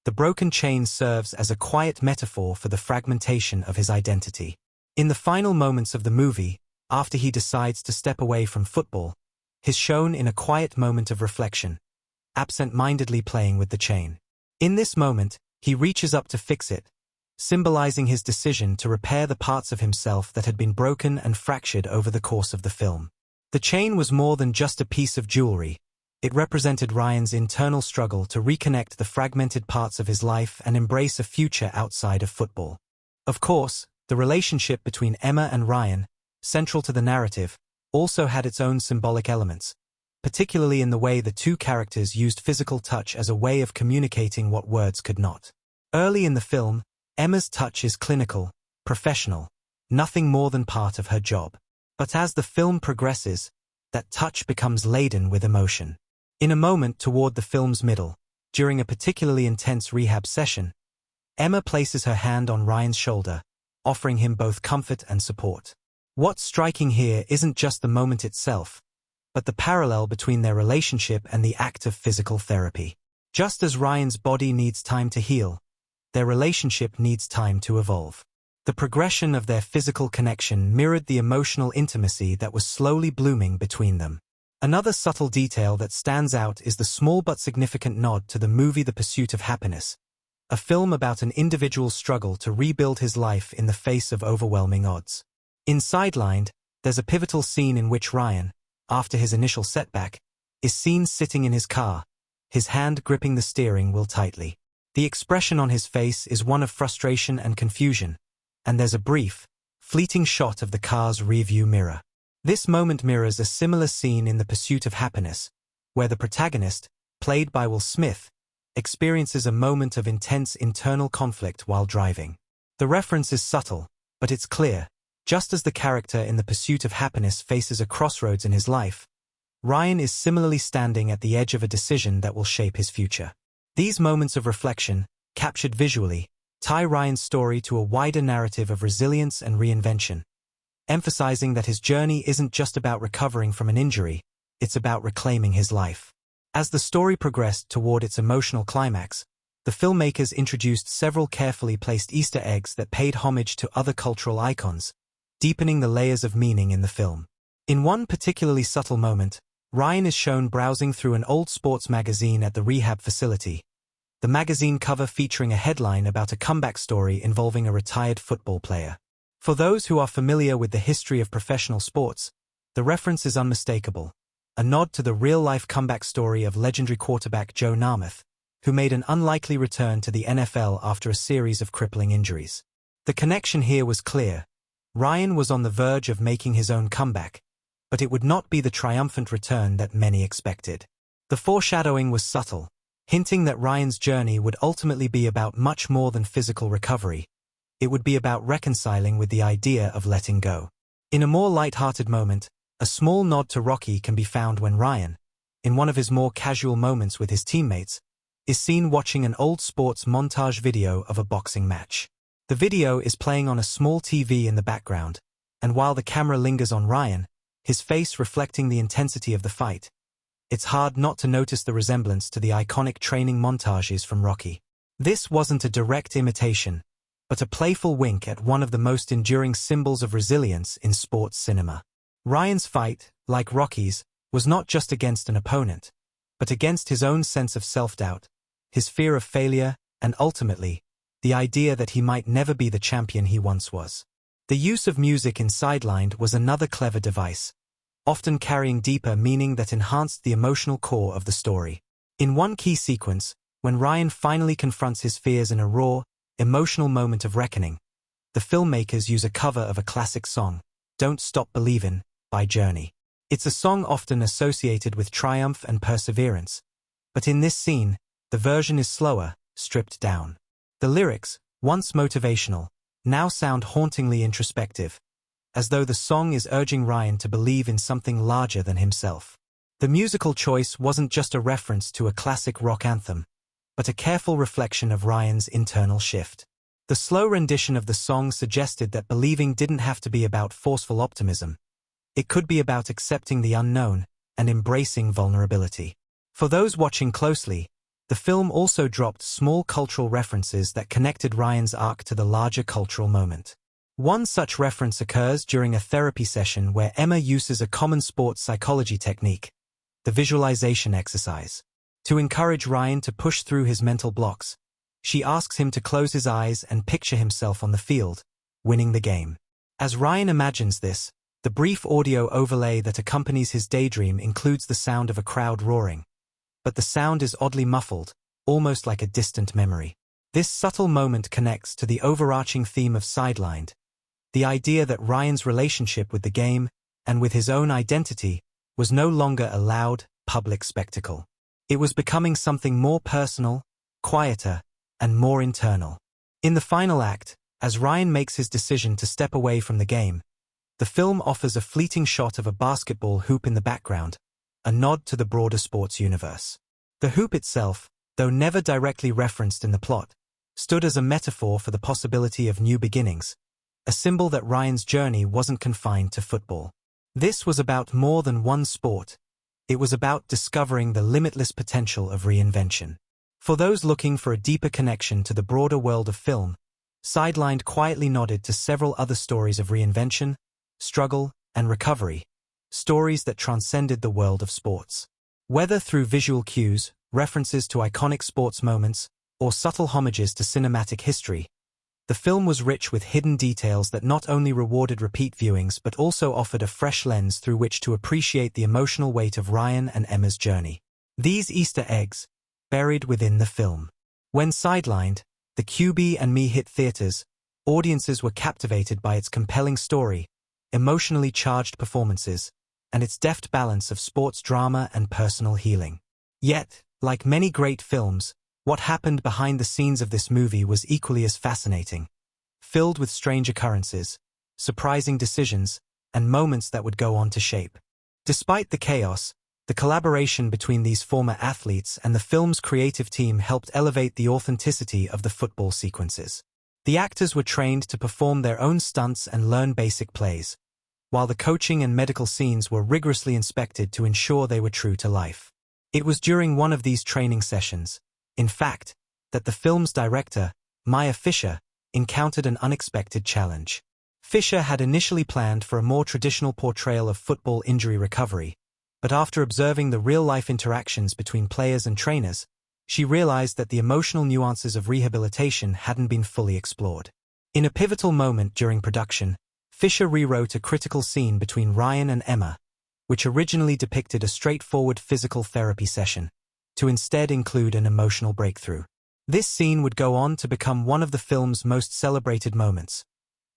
the broken chain serves as a quiet metaphor for the fragmentation of his identity. In the final moments of the movie, after he decides to step away from football, he's shown in a quiet moment of reflection, absent-mindedly playing with the chain. In this moment, he reaches up to fix it, symbolizing his decision to repair the parts of himself that had been broken and fractured over the course of the film. The chain was more than just a piece of jewelry. It represented Ryan's internal struggle to reconnect the fragmented parts of his life and embrace a future outside of football. Of course, the relationship between Emma and Ryan, central to the narrative, also had its own symbolic elements, particularly in the way the two characters used physical touch as a way of communicating what words could not. Early in the film, Emma's touch is clinical, professional, nothing more than part of her job. But as the film progresses, that touch becomes laden with emotion. In a moment toward the film's middle, during a particularly intense rehab session, Emma places her hand on Ryan's shoulder, offering him both comfort and support. What's striking here isn't just the moment itself, but the parallel between their relationship and the act of physical therapy. Just as Ryan's body needs time to heal, their relationship needs time to evolve. The progression of their physical connection mirrored the emotional intimacy that was slowly blooming between them. Another subtle detail that stands out is the small but significant nod to the movie The Pursuit of Happiness, a film about an individual's struggle to rebuild his life in the face of overwhelming odds. In Sidelined, there's a pivotal scene in which Ryan, after his initial setback, is seen sitting in his car, his hand gripping the steering wheel tightly. The expression on his face is one of frustration and confusion, and there's a brief, fleeting shot of the car's rearview mirror. This moment mirrors a similar scene in The Pursuit of Happiness, where the protagonist, played by Will Smith, experiences a moment of intense internal conflict while driving. The reference is subtle, but it's clear. Just as the character in The Pursuit of Happiness faces a crossroads in his life, Ryan is similarly standing at the edge of a decision that will shape his future. These moments of reflection, captured visually, tie Ryan's story to a wider narrative of resilience and reinvention, emphasizing that his journey isn't just about recovering from an injury, it's about reclaiming his life. As the story progressed toward its emotional climax, the filmmakers introduced several carefully placed Easter eggs that paid homage to other cultural icons, deepening the layers of meaning in the film. In one particularly subtle moment, Ryan is shown browsing through an old sports magazine at the rehab facility, the magazine cover featuring a headline about a comeback story involving a retired football player. For those who are familiar with the history of professional sports, the reference is unmistakable, a nod to the real-life comeback story of legendary quarterback Joe Namath, who made an unlikely return to the NFL after a series of crippling injuries. The connection here was clear. Ryan was on the verge of making his own comeback, but it would not be the triumphant return that many expected. The foreshadowing was subtle, hinting that Ryan's journey would ultimately be about much more than physical recovery. It would be about reconciling with the idea of letting go. In a more light-hearted moment, a small nod to Rocky can be found when Ryan, in one of his more casual moments with his teammates, is seen watching an old sports montage video of a boxing match. The video is playing on a small TV in the background, and while the camera lingers on Ryan, his face reflecting the intensity of the fight, it's hard not to notice the resemblance to the iconic training montages from Rocky. This wasn't a direct imitation, but a playful wink at one of the most enduring symbols of resilience in sports cinema. Ryan's fight, like Rocky's, was not just against an opponent, but against his own sense of self-doubt, his fear of failure, and ultimately, the idea that he might never be the champion he once was. The use of music in Sidelined was another clever device, often carrying deeper meaning that enhanced the emotional core of the story. In one key sequence, when Ryan finally confronts his fears in a raw, emotional moment of reckoning, the filmmakers use a cover of a classic song, Don't Stop Believin', by Journey. It's a song often associated with triumph and perseverance, but in this scene, the version is slower, stripped down. The lyrics, once motivational, now sound hauntingly introspective, as though the song is urging Ryan to believe in something larger than himself. The musical choice wasn't just a reference to a classic rock anthem, but a careful reflection of Ryan's internal shift. The slow rendition of the song suggested that believing didn't have to be about forceful optimism. It could be about accepting the unknown and embracing vulnerability. For those watching closely, the film also dropped small cultural references that connected Ryan's arc to the larger cultural moment. One such reference occurs during a therapy session where Emma uses a common sports psychology technique, the visualization exercise. To encourage Ryan to push through his mental blocks, she asks him to close his eyes and picture himself on the field, winning the game. As Ryan imagines this, the brief audio overlay that accompanies his daydream includes the sound of a crowd roaring. But the sound is oddly muffled, almost like a distant memory. This subtle moment connects to the overarching theme of Sidelined, the idea that Ryan's relationship with the game and with his own identity was no longer a loud, public spectacle. It was becoming something more personal, quieter, and more internal. In the final act, as Ryan makes his decision to step away from the game, the film offers a fleeting shot of a basketball hoop in the background, a nod to the broader sports universe. The hoop itself, though never directly referenced in the plot, stood as a metaphor for the possibility of new beginnings, a symbol that Ryan's journey wasn't confined to football. This was about more than one sport. It was about discovering the limitless potential of reinvention. For those looking for a deeper connection to the broader world of film, Sidelined quietly nodded to several other stories of reinvention, struggle, and recovery, stories that transcended the world of sports. Whether through visual cues, references to iconic sports moments, or subtle homages to cinematic history, the film was rich with hidden details that not only rewarded repeat viewings but also offered a fresh lens through which to appreciate the emotional weight of Ryan and Emma's journey. These Easter eggs, buried within the film. When Sidelined, the QB and Me hit theaters, audiences were captivated by its compelling story, emotionally charged performances, and its deft balance of sports drama and personal healing. Yet, like many great films, what happened behind the scenes of this movie was equally as fascinating, filled with strange occurrences, surprising decisions, and moments that would go on to shape. Despite the chaos, the collaboration between these former athletes and the film's creative team helped elevate the authenticity of the football sequences. The actors were trained to perform their own stunts and learn basic plays, while the coaching and medical scenes were rigorously inspected to ensure they were true to life. It was during one of these training sessions, in fact, that the film's director, Maya Fisher, encountered an unexpected challenge. Fisher had initially planned for a more traditional portrayal of football injury recovery, but after observing the real-life interactions between players and trainers, she realized that the emotional nuances of rehabilitation hadn't been fully explored. In a pivotal moment during production, Fisher rewrote a critical scene between Ryan and Emma, which originally depicted a straightforward physical therapy session, to instead include an emotional breakthrough. This scene would go on to become one of the film's most celebrated moments,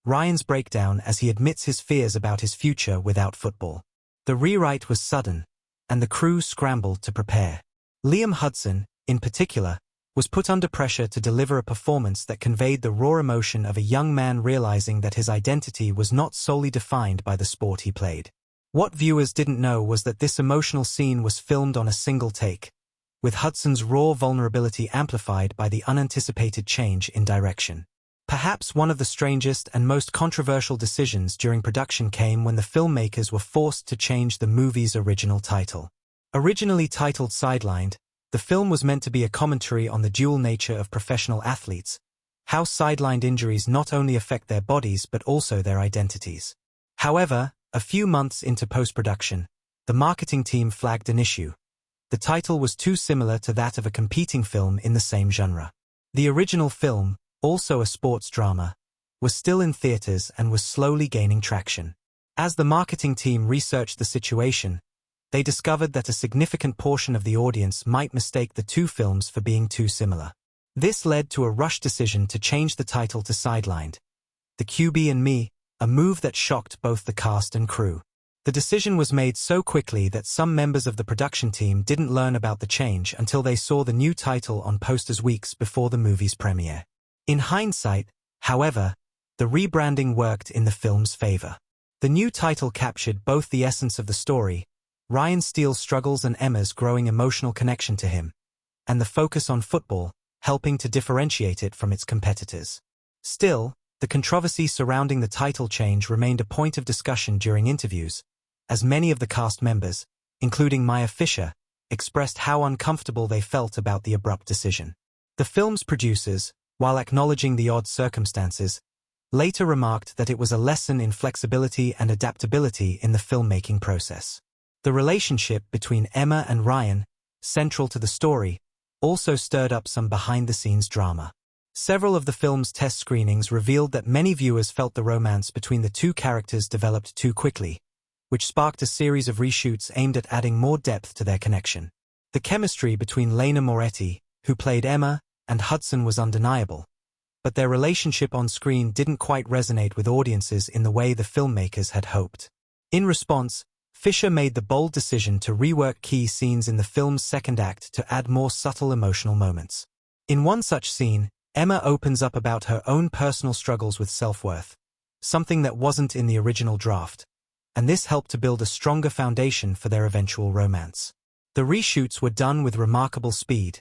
Ryan's breakdown as he admits his fears about his future without football. The rewrite was sudden, and the crew scrambled to prepare. Liam Hudson, in particular, was put under pressure to deliver a performance that conveyed the raw emotion of a young man realizing that his identity was not solely defined by the sport he played. What viewers didn't know was that this emotional scene was filmed on a single take, with Hudson's raw vulnerability amplified by the unanticipated change in direction. Perhaps one of the strangest and most controversial decisions during production came when the filmmakers were forced to change the movie's original title. Originally titled Sidelined, the film was meant to be a commentary on the dual nature of professional athletes, how sidelined injuries not only affect their bodies but also their identities. However, a few months into post-production, the marketing team flagged an issue. The title was too similar to that of a competing film in the same genre. The original film, also a sports drama, was still in theaters and was slowly gaining traction. As the marketing team researched the situation, they discovered that a significant portion of the audience might mistake the two films for being too similar. This led to a rushed decision to change the title to Sidelined, The QB and Me, a move that shocked both the cast and crew. The decision was made so quickly that some members of the production team didn't learn about the change until they saw the new title on posters weeks before the movie's premiere. In hindsight, however, the rebranding worked in the film's favor. The new title captured both the essence of the story, Ryan Steele's struggles and Emma's growing emotional connection to him, and the focus on football, helping to differentiate it from its competitors. Still, the controversy surrounding the title change remained a point of discussion during interviews, as many of the cast members, including Maya Fisher, expressed how uncomfortable they felt about the abrupt decision. The film's producers, while acknowledging the odd circumstances, later remarked that it was a lesson in flexibility and adaptability in the filmmaking process. The relationship between Emma and Ryan, central to the story, also stirred up some behind-the-scenes drama. Several of the film's test screenings revealed that many viewers felt the romance between the two characters developed too quickly, which sparked a series of reshoots aimed at adding more depth to their connection. The chemistry between Lena Moretti, who played Emma, and Hudson was undeniable, but their relationship on screen didn't quite resonate with audiences in the way the filmmakers had hoped. In response, Fisher made the bold decision to rework key scenes in the film's second act to add more subtle emotional moments. In one such scene, Emma opens up about her own personal struggles with self-worth, something that wasn't in the original draft, and this helped to build a stronger foundation for their eventual romance. The reshoots were done with remarkable speed,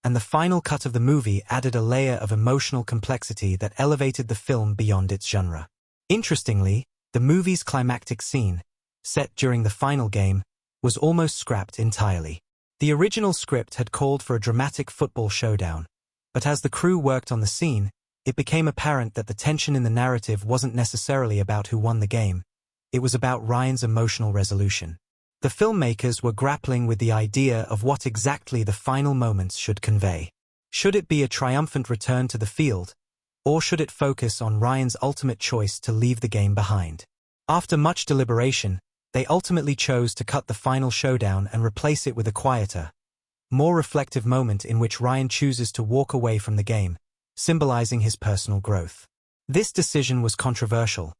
and the final cut of the movie added a layer of emotional complexity that elevated the film beyond its genre. Interestingly, the movie's climactic scene, set during the final game, was almost scrapped entirely. The original script had called for a dramatic football showdown, but as the crew worked on the scene, it became apparent that the tension in the narrative wasn't necessarily about who won the game, it was about Ryan's emotional resolution. The filmmakers were grappling with the idea of what exactly the final moments should convey. Should it be a triumphant return to the field, or should it focus on Ryan's ultimate choice to leave the game behind? After much deliberation, they ultimately chose to cut the final showdown and replace it with a quieter, more reflective moment in which Ryan chooses to walk away from the game, symbolizing his personal growth. This decision was controversial,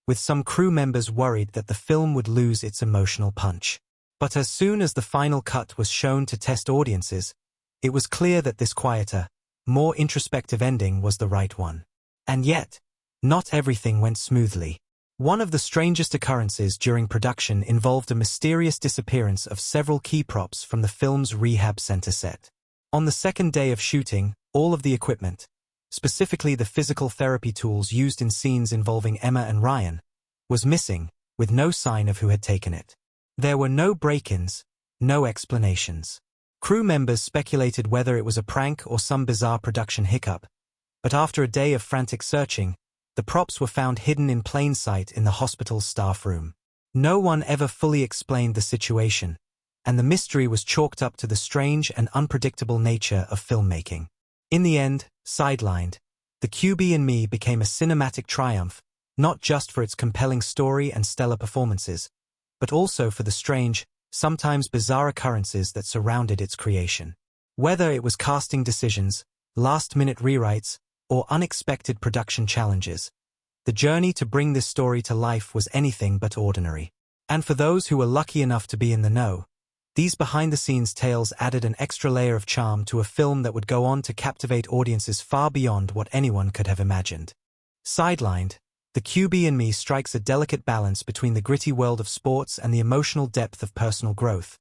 with some crew members worried that the film would lose its emotional punch. But as soon as the final cut was shown to test audiences, it was clear that this quieter, more introspective ending was the right one. And yet, not everything went smoothly. One of the strangest occurrences during production involved a mysterious disappearance of several key props from the film's rehab center set. On the second day of shooting, all of the equipment, specifically the physical therapy tools used in scenes involving Emma and Ryan, was missing, with no sign of who had taken it. There were no break-ins, no explanations. Crew members speculated whether it was a prank or some bizarre production hiccup, but after a day of frantic searching, the props were found hidden in plain sight in the hospital's staff room. No one ever fully explained the situation, and the mystery was chalked up to the strange and unpredictable nature of filmmaking. In the end, Sidelined, The QB and Me became a cinematic triumph, not just for its compelling story and stellar performances, but also for the strange, sometimes bizarre occurrences that surrounded its creation. Whether it was casting decisions, last-minute rewrites, or unexpected production challenges, the journey to bring this story to life was anything but ordinary. And for those who were lucky enough to be in the know, these behind-the-scenes tales added an extra layer of charm to a film that would go on to captivate audiences far beyond what anyone could have imagined. Sidelined, The QB and Me strikes a delicate balance between the gritty world of sports and the emotional depth of personal growth,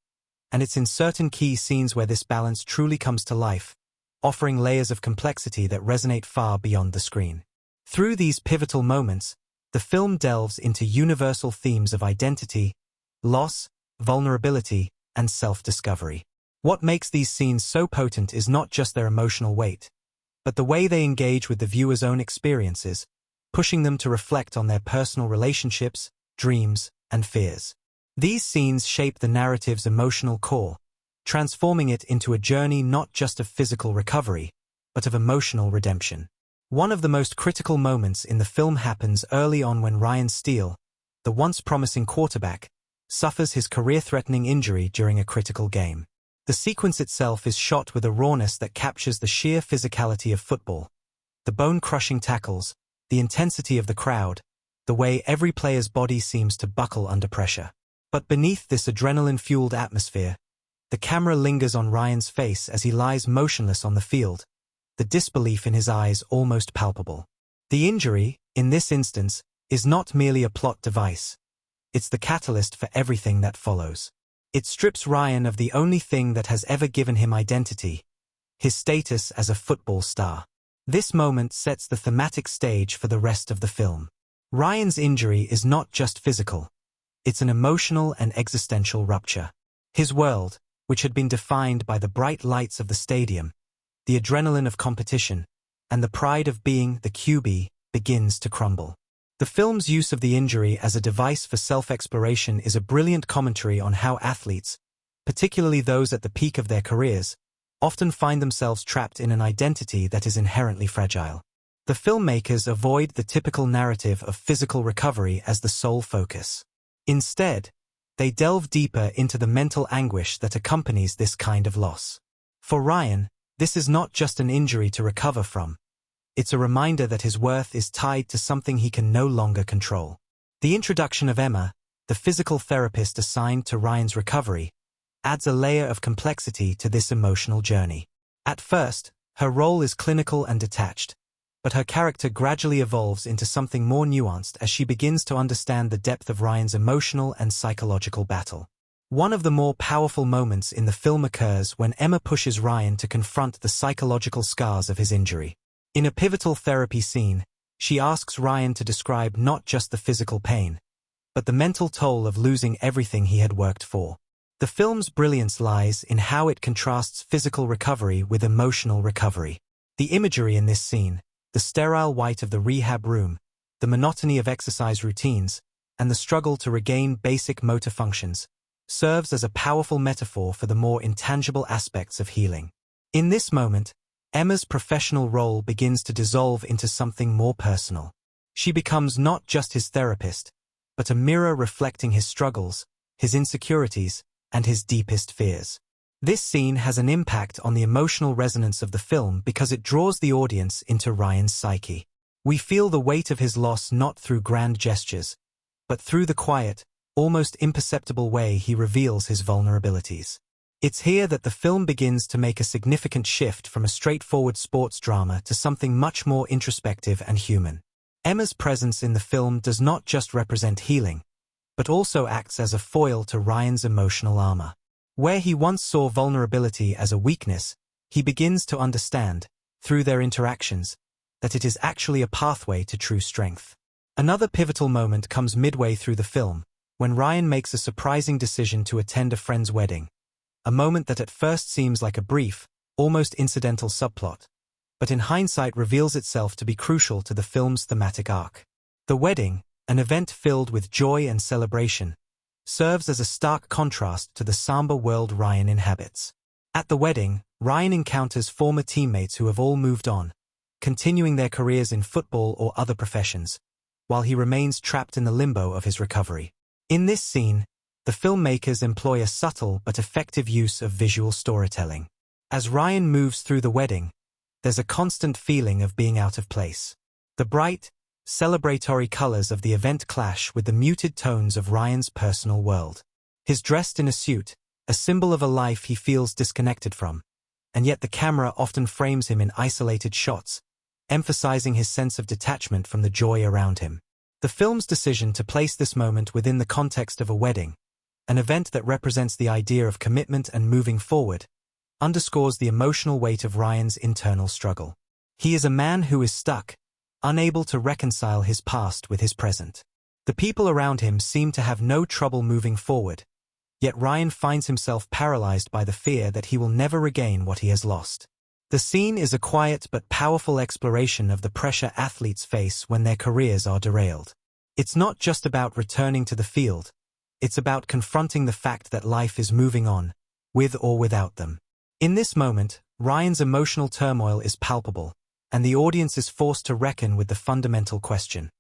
and it's in certain key scenes where this balance truly comes to life, offering layers of complexity that resonate far beyond the screen. Through these pivotal moments, the film delves into universal themes of identity, loss, vulnerability, and self-discovery. What makes these scenes so potent is not just their emotional weight, but the way they engage with the viewer's own experiences, pushing them to reflect on their personal relationships, dreams, and fears. These scenes shape the narrative's emotional core, transforming it into a journey not just of physical recovery, but of emotional redemption. One of the most critical moments in the film happens early on when Ryan Steele, the once promising quarterback, suffers his career-threatening injury during a critical game. The sequence itself is shot with a rawness that captures the sheer physicality of football, the bone-crushing tackles, the intensity of the crowd, the way every player's body seems to buckle under pressure. But beneath this adrenaline-fueled atmosphere, the camera lingers on Ryan's face as he lies motionless on the field, the disbelief in his eyes almost palpable. The injury, in this instance, is not merely a plot device. It's the catalyst for everything that follows. It strips Ryan of the only thing that has ever given him identity, his status as a football star. This moment sets the thematic stage for the rest of the film. Ryan's injury is not just physical. It's an emotional and existential rupture. His world, which had been defined by the bright lights of the stadium, the adrenaline of competition, and the pride of being the QB, begins to crumble. The film's use of the injury as a device for self-exploration is a brilliant commentary on how athletes, particularly those at the peak of their careers, often find themselves trapped in an identity that is inherently fragile. The filmmakers avoid the typical narrative of physical recovery as the sole focus. Instead, they delve deeper into the mental anguish that accompanies this kind of loss. For Ryan, this is not just an injury to recover from. It's a reminder that his worth is tied to something he can no longer control. The introduction of Emma, the physical therapist assigned to Ryan's recovery, adds a layer of complexity to this emotional journey. At first, her role is clinical and detached, but her character gradually evolves into something more nuanced as she begins to understand the depth of Ryan's emotional and psychological battle. One of the more powerful moments in the film occurs when Emma pushes Ryan to confront the psychological scars of his injury. In a pivotal therapy scene, she asks Ryan to describe not just the physical pain, but the mental toll of losing everything he had worked for. The film's brilliance lies in how it contrasts physical recovery with emotional recovery. The imagery in this scene, the sterile white of the rehab room, the monotony of exercise routines, and the struggle to regain basic motor functions, serves as a powerful metaphor for the more intangible aspects of healing. In this moment, Emma's professional role begins to dissolve into something more personal. She becomes not just his therapist, but a mirror reflecting his struggles, his insecurities, and his deepest fears. This scene has an impact on the emotional resonance of the film because it draws the audience into Ryan's psyche. We feel the weight of his loss not through grand gestures, but through the quiet, almost imperceptible way he reveals his vulnerabilities. It's here that the film begins to make a significant shift from a straightforward sports drama to something much more introspective and human. Emma's presence in the film does not just represent healing, but also acts as a foil to Ryan's emotional armor. Where he once saw vulnerability as a weakness, he begins to understand, through their interactions, that it is actually a pathway to true strength. Another pivotal moment comes midway through the film, when Ryan makes a surprising decision to attend a friend's wedding, a moment that at first seems like a brief, almost incidental subplot, but in hindsight reveals itself to be crucial to the film's thematic arc. The wedding, an event filled with joy and celebration, serves as a stark contrast to the somber world Ryan inhabits. At the wedding, Ryan encounters former teammates who have all moved on, continuing their careers in football or other professions, while he remains trapped in the limbo of his recovery. In this scene, the filmmakers employ a subtle but effective use of visual storytelling. As Ryan moves through the wedding, there's a constant feeling of being out of place. The bright, celebratory colors of the event clash with the muted tones of Ryan's personal world. He's dressed in a suit, a symbol of a life he feels disconnected from, and yet the camera often frames him in isolated shots, emphasizing his sense of detachment from the joy around him. The film's decision to place this moment within the context of a wedding, an event that represents the idea of commitment and moving forward, underscores the emotional weight of Ryan's internal struggle. He is a man who is stuck, unable to reconcile his past with his present. The people around him seem to have no trouble moving forward, yet Ryan finds himself paralyzed by the fear that he will never regain what he has lost. The scene is a quiet but powerful exploration of the pressure athletes face when their careers are derailed. It's not just about returning to the field, it's about confronting the fact that life is moving on, with or without them. In this moment, Ryan's emotional turmoil is palpable, and the audience is forced to reckon with the fundamental question.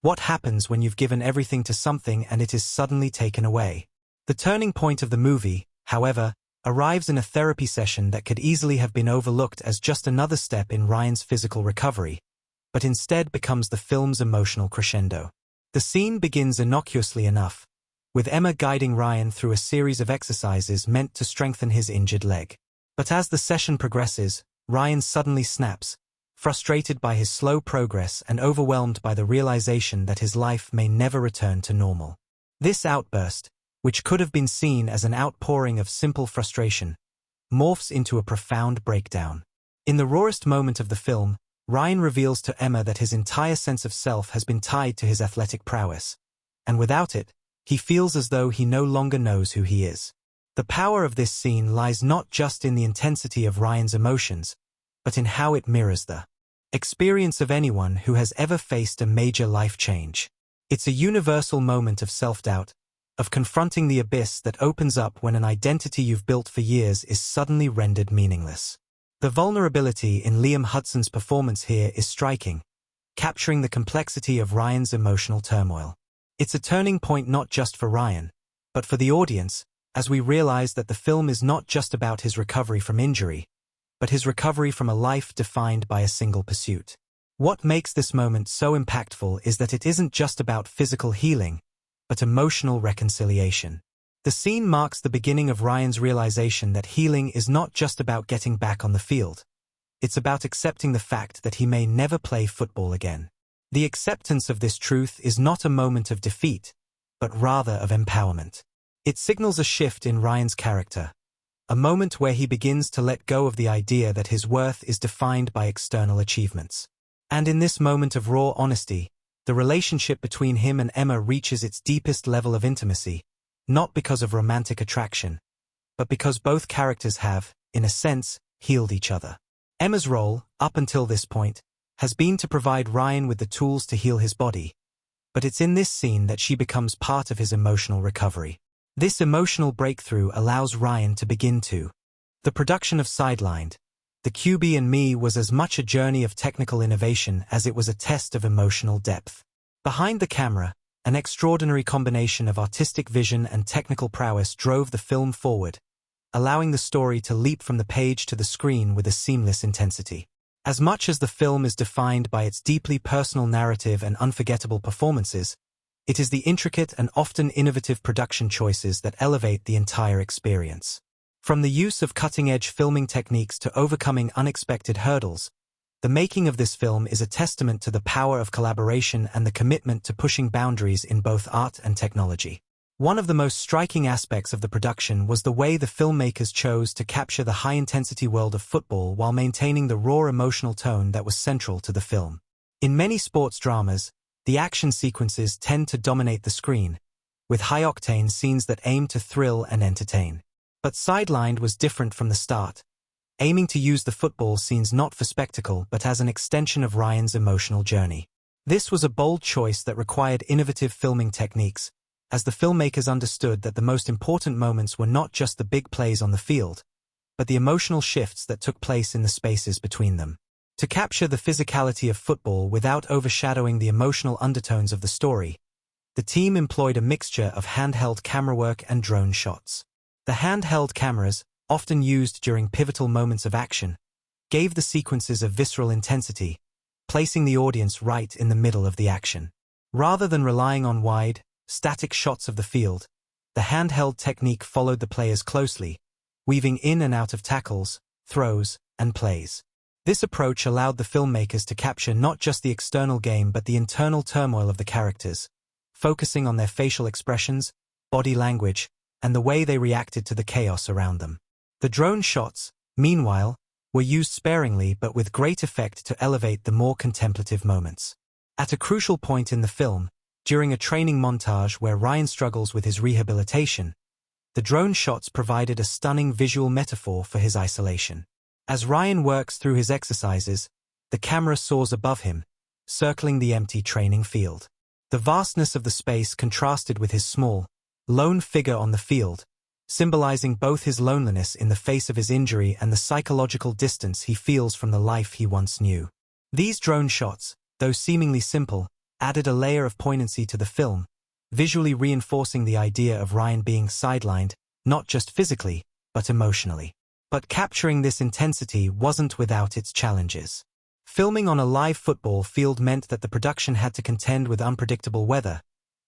What happens when you've given everything to something and it is suddenly taken away? The turning point of the movie, however, arrives in a therapy session that could easily have been overlooked as just another step in Ryan's physical recovery, but instead becomes the film's emotional crescendo. The scene begins innocuously enough, with Emma guiding Ryan through a series of exercises meant to strengthen his injured leg. But as the session progresses, Ryan suddenly snaps, frustrated by his slow progress and overwhelmed by the realization that his life may never return to normal. This outburst, which could have been seen as an outpouring of simple frustration, morphs into a profound breakdown. In the rawest moment of the film, Ryan reveals to Emma that his entire sense of self has been tied to his athletic prowess, and without it, he feels as though he no longer knows who he is. The power of this scene lies not just in the intensity of Ryan's emotions, but in how it mirrors the experience of anyone who has ever faced a major life change. It's a universal moment of self-doubt, of confronting the abyss that opens up when an identity you've built for years is suddenly rendered meaningless. The vulnerability in Liam Hudson's performance here is striking, capturing the complexity of Ryan's emotional turmoil. It's a turning point not just for Ryan, but for the audience, as we realize that the film is not just about his recovery from injury, but his recovery from a life defined by a single pursuit. What makes this moment so impactful is that it isn't just about physical healing, but emotional reconciliation. The scene marks the beginning of Ryan's realization that healing is not just about getting back on the field. It's about accepting the fact that he may never play football again. The acceptance of this truth is not a moment of defeat, but rather of empowerment. It signals a shift in Ryan's character, a moment where he begins to let go of the idea that his worth is defined by external achievements. And in this moment of raw honesty, the relationship between him and Emma reaches its deepest level of intimacy, not because of romantic attraction, but because both characters have, in a sense, healed each other. Emma's role, up until this point, has been to provide Ryan with the tools to heal his body, but it's in this scene that she becomes part of his emotional recovery. This emotional breakthrough allows Ryan to begin to. The production of Sidelined, The QB and Me was as much a journey of technical innovation as it was a test of emotional depth. Behind the camera, an extraordinary combination of artistic vision and technical prowess drove the film forward, allowing the story to leap from the page to the screen with a seamless intensity. As much as the film is defined by its deeply personal narrative and unforgettable performances, it is the intricate and often innovative production choices that elevate the entire experience. From the use of cutting-edge filming techniques to overcoming unexpected hurdles, the making of this film is a testament to the power of collaboration and the commitment to pushing boundaries in both art and technology. One of the most striking aspects of the production was the way the filmmakers chose to capture the high-intensity world of football while maintaining the raw emotional tone that was central to the film. In many sports dramas, the action sequences tend to dominate the screen, with high-octane scenes that aim to thrill and entertain. But Sidelined was different from the start, aiming to use the football scenes not for spectacle but as an extension of Ryan's emotional journey. This was a bold choice that required innovative filming techniques, as the filmmakers understood that the most important moments were not just the big plays on the field, but the emotional shifts that took place in the spaces between them. To capture the physicality of football without overshadowing the emotional undertones of the story, the team employed a mixture of handheld camera work and drone shots. The handheld cameras, often used during pivotal moments of action, gave the sequences a visceral intensity, placing the audience right in the middle of the action. Rather than relying on wide, static shots of the field, the handheld technique followed the players closely, weaving in and out of tackles, throws, and plays. This approach allowed the filmmakers to capture not just the external game but the internal turmoil of the characters, focusing on their facial expressions, body language, and the way they reacted to the chaos around them. The drone shots, meanwhile, were used sparingly but with great effect to elevate the more contemplative moments. At a crucial point in the film, during a training montage where Ryan struggles with his rehabilitation, the drone shots provided a stunning visual metaphor for his isolation. As Ryan works through his exercises, the camera soars above him, circling the empty training field. The vastness of the space contrasted with his small, lone figure on the field, symbolizing both his loneliness in the face of his injury and the psychological distance he feels from the life he once knew. These drone shots, though seemingly simple, added a layer of poignancy to the film, visually reinforcing the idea of Ryan being sidelined, not just physically, but emotionally. But capturing this intensity wasn't without its challenges. Filming on a live football field meant that the production had to contend with unpredictable weather,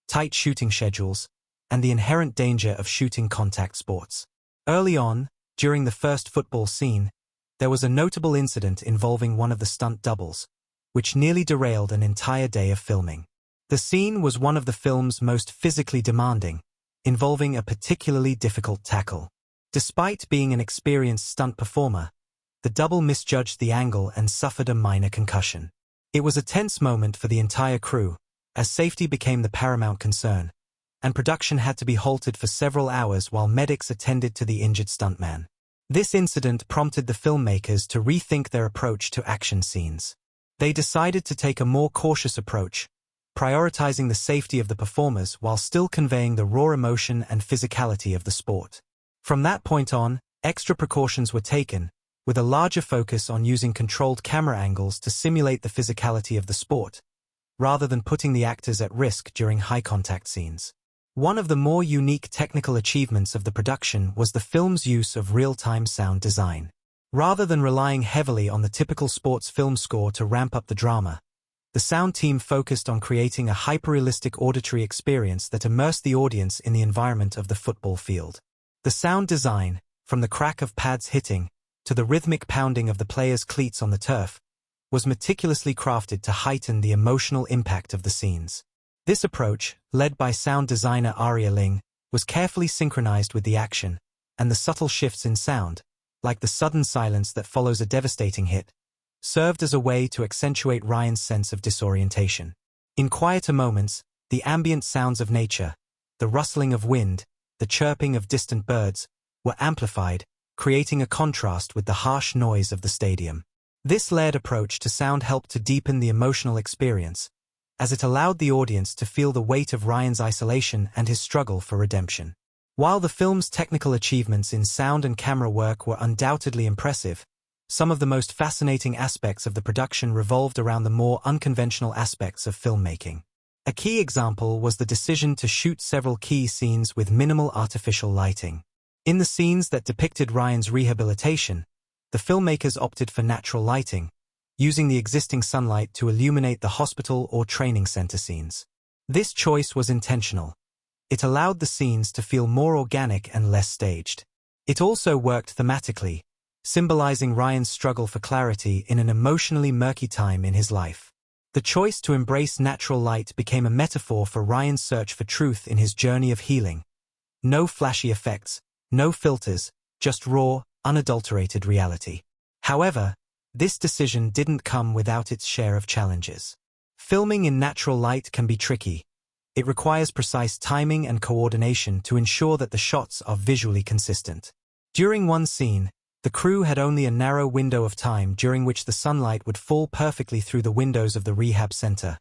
tight shooting schedules, and the inherent danger of shooting contact sports. Early on, during the first football scene, there was a notable incident involving one of the stunt doubles, which nearly derailed an entire day of filming. The scene was one of the film's most physically demanding, involving a particularly difficult tackle. Despite being an experienced stunt performer, the double misjudged the angle and suffered a minor concussion. It was a tense moment for the entire crew, as safety became the paramount concern, and production had to be halted for several hours while medics attended to the injured stuntman. This incident prompted the filmmakers to rethink their approach to action scenes. They decided to take a more cautious approach, prioritizing the safety of the performers while still conveying the raw emotion and physicality of the sport. From that point on, extra precautions were taken, with a larger focus on using controlled camera angles to simulate the physicality of the sport, rather than putting the actors at risk during high-contact scenes. One of the more unique technical achievements of the production was the film's use of real-time sound design. Rather than relying heavily on the typical sports film score to ramp up the drama, the sound team focused on creating a hyper-realistic auditory experience that immersed the audience in the environment of the football field. The sound design, from the crack of pads hitting to the rhythmic pounding of the players' cleats on the turf, was meticulously crafted to heighten the emotional impact of the scenes. This approach, led by sound designer Aria Ling, was carefully synchronized with the action, and the subtle shifts in sound, like the sudden silence that follows a devastating hit, served as a way to accentuate Ryan's sense of disorientation. In quieter moments, the ambient sounds of nature, the rustling of wind, the chirping of distant birds, were amplified, creating a contrast with the harsh noise of the stadium. This layered approach to sound helped to deepen the emotional experience, as it allowed the audience to feel the weight of Ryan's isolation and his struggle for redemption. While the film's technical achievements in sound and camera work were undoubtedly impressive, some of the most fascinating aspects of the production revolved around the more unconventional aspects of filmmaking. A key example was the decision to shoot several key scenes with minimal artificial lighting. In the scenes that depicted Ryan's rehabilitation, the filmmakers opted for natural lighting, using the existing sunlight to illuminate the hospital or training center scenes. This choice was intentional. It allowed the scenes to feel more organic and less staged. It also worked thematically, symbolizing Ryan's struggle for clarity in an emotionally murky time in his life. The choice to embrace natural light became a metaphor for Ryan's search for truth in his journey of healing. No flashy effects, no filters, just raw, unadulterated reality. However, this decision didn't come without its share of challenges. Filming in natural light can be tricky. It requires precise timing and coordination to ensure that the shots are visually consistent. During one scene, the crew had only a narrow window of time during which the sunlight would fall perfectly through the windows of the rehab center,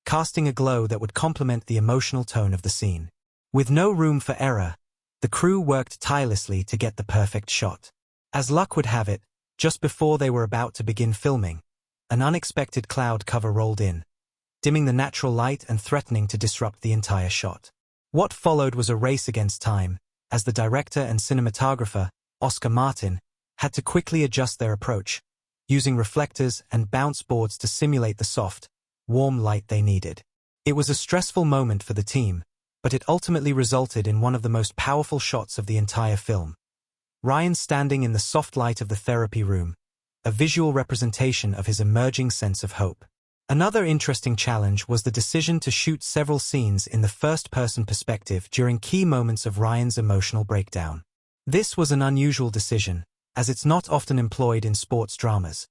casting a glow that would complement the emotional tone of the scene. With no room for error, the crew worked tirelessly to get the perfect shot. As luck would have it, just before they were about to begin filming, an unexpected cloud cover rolled in, dimming the natural light and threatening to disrupt the entire shot. What followed was a race against time, as the director and cinematographer, Oscar Martin, had to quickly adjust their approach, using reflectors and bounce boards to simulate the soft, warm light they needed. It was a stressful moment for the team, but it ultimately resulted in one of the most powerful shots of the entire film. Ryan standing in the soft light of the therapy room, a visual representation of his emerging sense of hope. Another interesting challenge was the decision to shoot several scenes in the first-person perspective during key moments of Ryan's emotional breakdown. This was an unusual decision, as it's not often employed in sports dramas,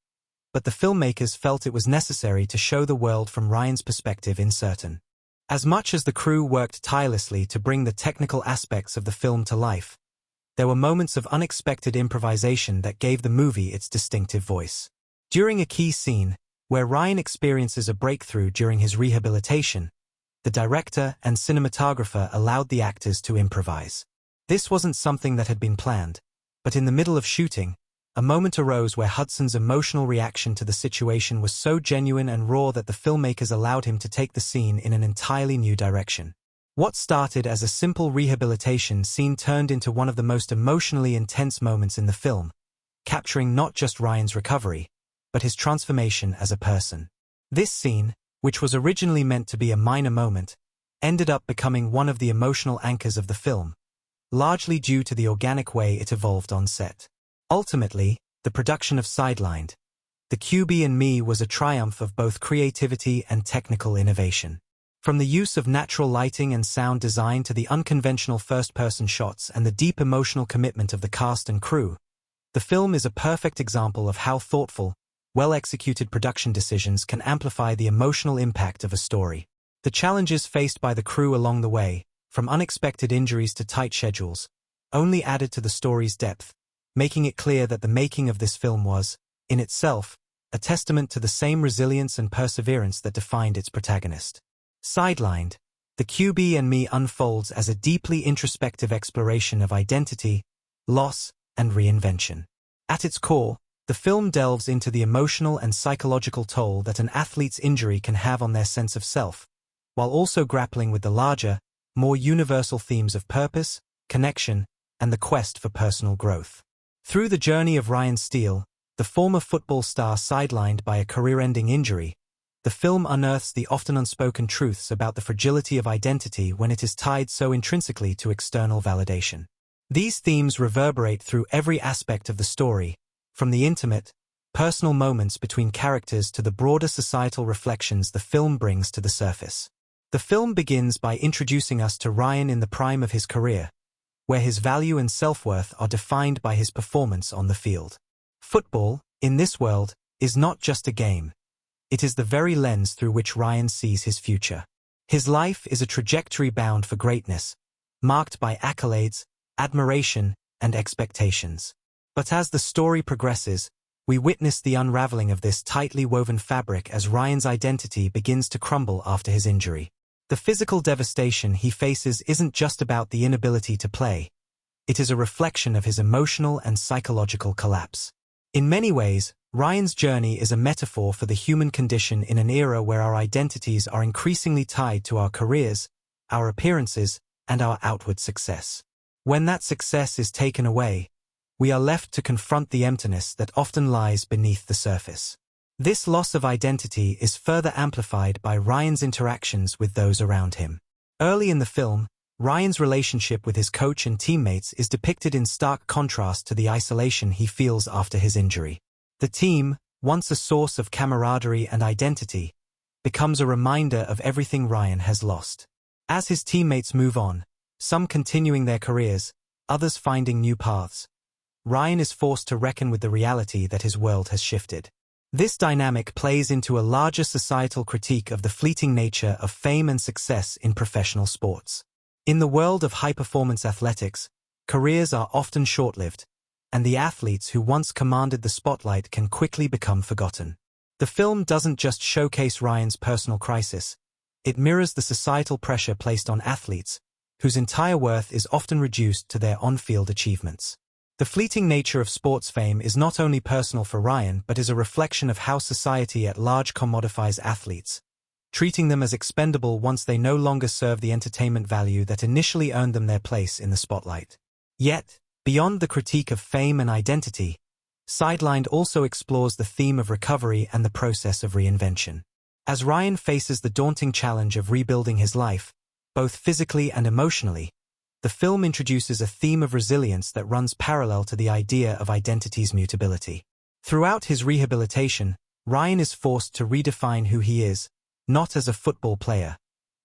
but the filmmakers felt it was necessary to show the world from Ryan's perspective in certain. As much as the crew worked tirelessly to bring the technical aspects of the film to life, there were moments of unexpected improvisation that gave the movie its distinctive voice. During a key scene, where Ryan experiences a breakthrough during his rehabilitation, the director and cinematographer allowed the actors to improvise. This wasn't something that had been planned, but in the middle of shooting, a moment arose where Hudson's emotional reaction to the situation was so genuine and raw that the filmmakers allowed him to take the scene in an entirely new direction. What started as a simple rehabilitation scene turned into one of the most emotionally intense moments in the film, capturing not just Ryan's recovery, but his transformation as a person. This scene, which was originally meant to be a minor moment, ended up becoming one of the emotional anchors of the film, largely due to the organic way it evolved on set. Ultimately, the production of Sidelined, The QB and Me was a triumph of both creativity and technical innovation. From the use of natural lighting and sound design to the unconventional first-person shots and the deep emotional commitment of the cast and crew, the film is a perfect example of how thoughtful, well-executed production decisions can amplify the emotional impact of a story. The challenges faced by the crew along the way, from unexpected injuries to tight schedules, only added to the story's depth, making it clear that the making of this film was, in itself, a testament to the same resilience and perseverance that defined its protagonist. Sidelined, The QB and Me unfolds as a deeply introspective exploration of identity, loss, and reinvention. At its core, the film delves into the emotional and psychological toll that an athlete's injury can have on their sense of self, while also grappling with the larger, more universal themes of purpose, connection, and the quest for personal growth. Through the journey of Ryan Steele, the former football star sidelined by a career-ending injury, the film unearths the often unspoken truths about the fragility of identity when it is tied so intrinsically to external validation. These themes reverberate through every aspect of the story, from the intimate, personal moments between characters to the broader societal reflections the film brings to the surface. The film begins by introducing us to Ryan in the prime of his career, where his value and self-worth are defined by his performance on the field. Football, in this world, is not just a game. It is the very lens through which Ryan sees his future. His life is a trajectory bound for greatness, marked by accolades, admiration, and expectations. But as the story progresses, we witness the unraveling of this tightly woven fabric as Ryan's identity begins to crumble after his injury. The physical devastation he faces isn't just about the inability to play. It is a reflection of his emotional and psychological collapse. In many ways, Ryan's journey is a metaphor for the human condition in an era where our identities are increasingly tied to our careers, our appearances, and our outward success. When that success is taken away, we are left to confront the emptiness that often lies beneath the surface. This loss of identity is further amplified by Ryan's interactions with those around him. Early in the film, Ryan's relationship with his coach and teammates is depicted in stark contrast to the isolation he feels after his injury. The team, once a source of camaraderie and identity, becomes a reminder of everything Ryan has lost. As his teammates move on, some continuing their careers, others finding new paths, Ryan is forced to reckon with the reality that his world has shifted. This dynamic plays into a larger societal critique of the fleeting nature of fame and success in professional sports. In the world of high-performance athletics, careers are often short-lived, and the athletes who once commanded the spotlight can quickly become forgotten. The film doesn't just showcase Ryan's personal crisis, it mirrors the societal pressure placed on athletes, whose entire worth is often reduced to their on-field achievements. The fleeting nature of sports fame is not only personal for Ryan but is a reflection of how society at large commodifies athletes, treating them as expendable once they no longer serve the entertainment value that initially earned them their place in the spotlight. Yet, beyond the critique of fame and identity, Sidelined also explores the theme of recovery and the process of reinvention. As Ryan faces the daunting challenge of rebuilding his life, both physically and emotionally, the film introduces a theme of resilience that runs parallel to the idea of identity's mutability. Throughout his rehabilitation, Ryan is forced to redefine who he is, not as a football player,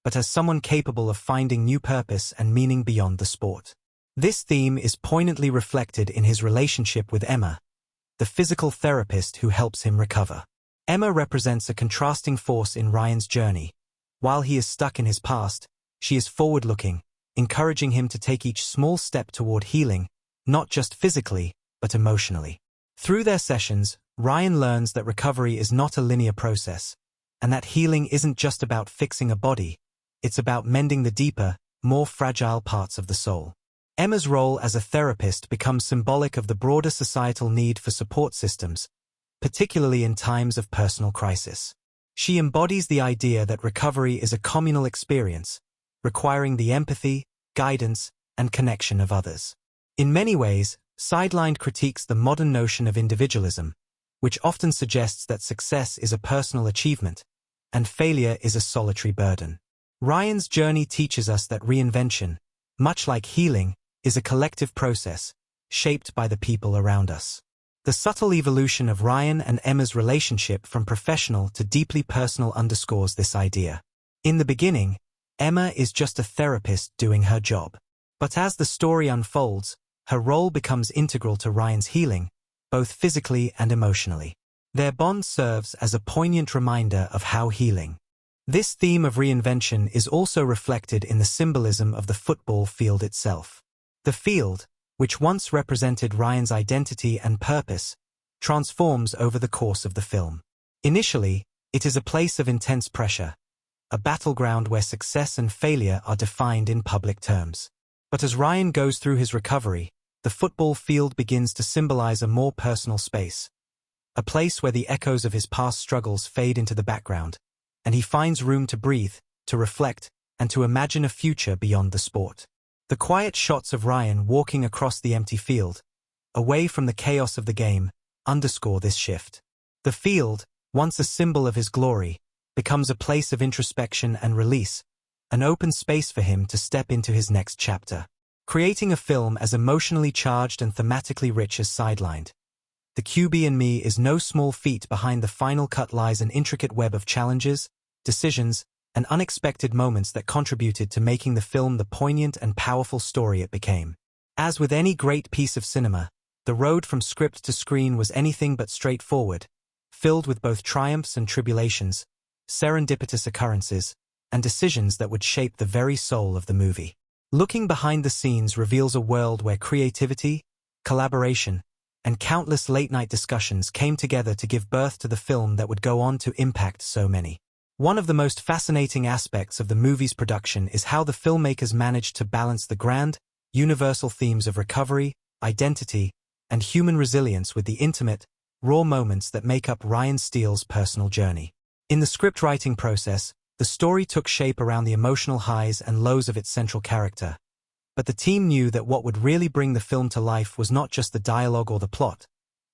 but as someone capable of finding new purpose and meaning beyond the sport. This theme is poignantly reflected in his relationship with Emma, the physical therapist who helps him recover. Emma represents a contrasting force in Ryan's journey. While he is stuck in his past, she is forward-looking, encouraging him to take each small step toward healing, not just physically, but emotionally. Through their sessions, Ryan learns that recovery is not a linear process, and that healing isn't just about fixing a body, it's about mending the deeper, more fragile parts of the soul. Emma's role as a therapist becomes symbolic of the broader societal need for support systems, particularly in times of personal crisis. She embodies the idea that recovery is a communal experience, requiring the empathy, guidance, and connection of others. In many ways, Sidelined critiques the modern notion of individualism, which often suggests that success is a personal achievement, and failure is a solitary burden. Ryan's journey teaches us that reinvention, much like healing, is a collective process, shaped by the people around us. The subtle evolution of Ryan and Emma's relationship from professional to deeply personal underscores this idea. In the beginning, Emma is just a therapist doing her job. But as the story unfolds, her role becomes integral to Ryan's healing, both physically and emotionally. Their bond serves as a poignant reminder of how healing. This theme of reinvention is also reflected in the symbolism of the football field itself. The field, which once represented Ryan's identity and purpose, transforms over the course of the film. Initially, it is a place of intense pressure, a battleground where success and failure are defined in public terms. But as Ryan goes through his recovery, the football field begins to symbolize a more personal space, a place where the echoes of his past struggles fade into the background, and he finds room to breathe, to reflect, and to imagine a future beyond the sport. The quiet shots of Ryan walking across the empty field, away from the chaos of the game, underscore this shift. The field, once a symbol of his glory, becomes a place of introspection and release, an open space for him to step into his next chapter. Creating a film as emotionally charged and thematically rich as Sidelined, The QB and Me is no small feat. Behind the final cut lies an intricate web of challenges, decisions, and unexpected moments that contributed to making the film the poignant and powerful story it became. As with any great piece of cinema, the road from script to screen was anything but straightforward, filled with both triumphs and tribulations, serendipitous occurrences, and decisions that would shape the very soul of the movie. Looking behind the scenes reveals a world where creativity, collaboration, and countless late-night discussions came together to give birth to the film that would go on to impact so many. One of the most fascinating aspects of the movie's production is how the filmmakers managed to balance the grand, universal themes of recovery, identity, and human resilience with the intimate, raw moments that make up Ryan Steele's personal journey. In the script writing process, the story took shape around the emotional highs and lows of its central character. But the team knew that what would really bring the film to life was not just the dialogue or the plot,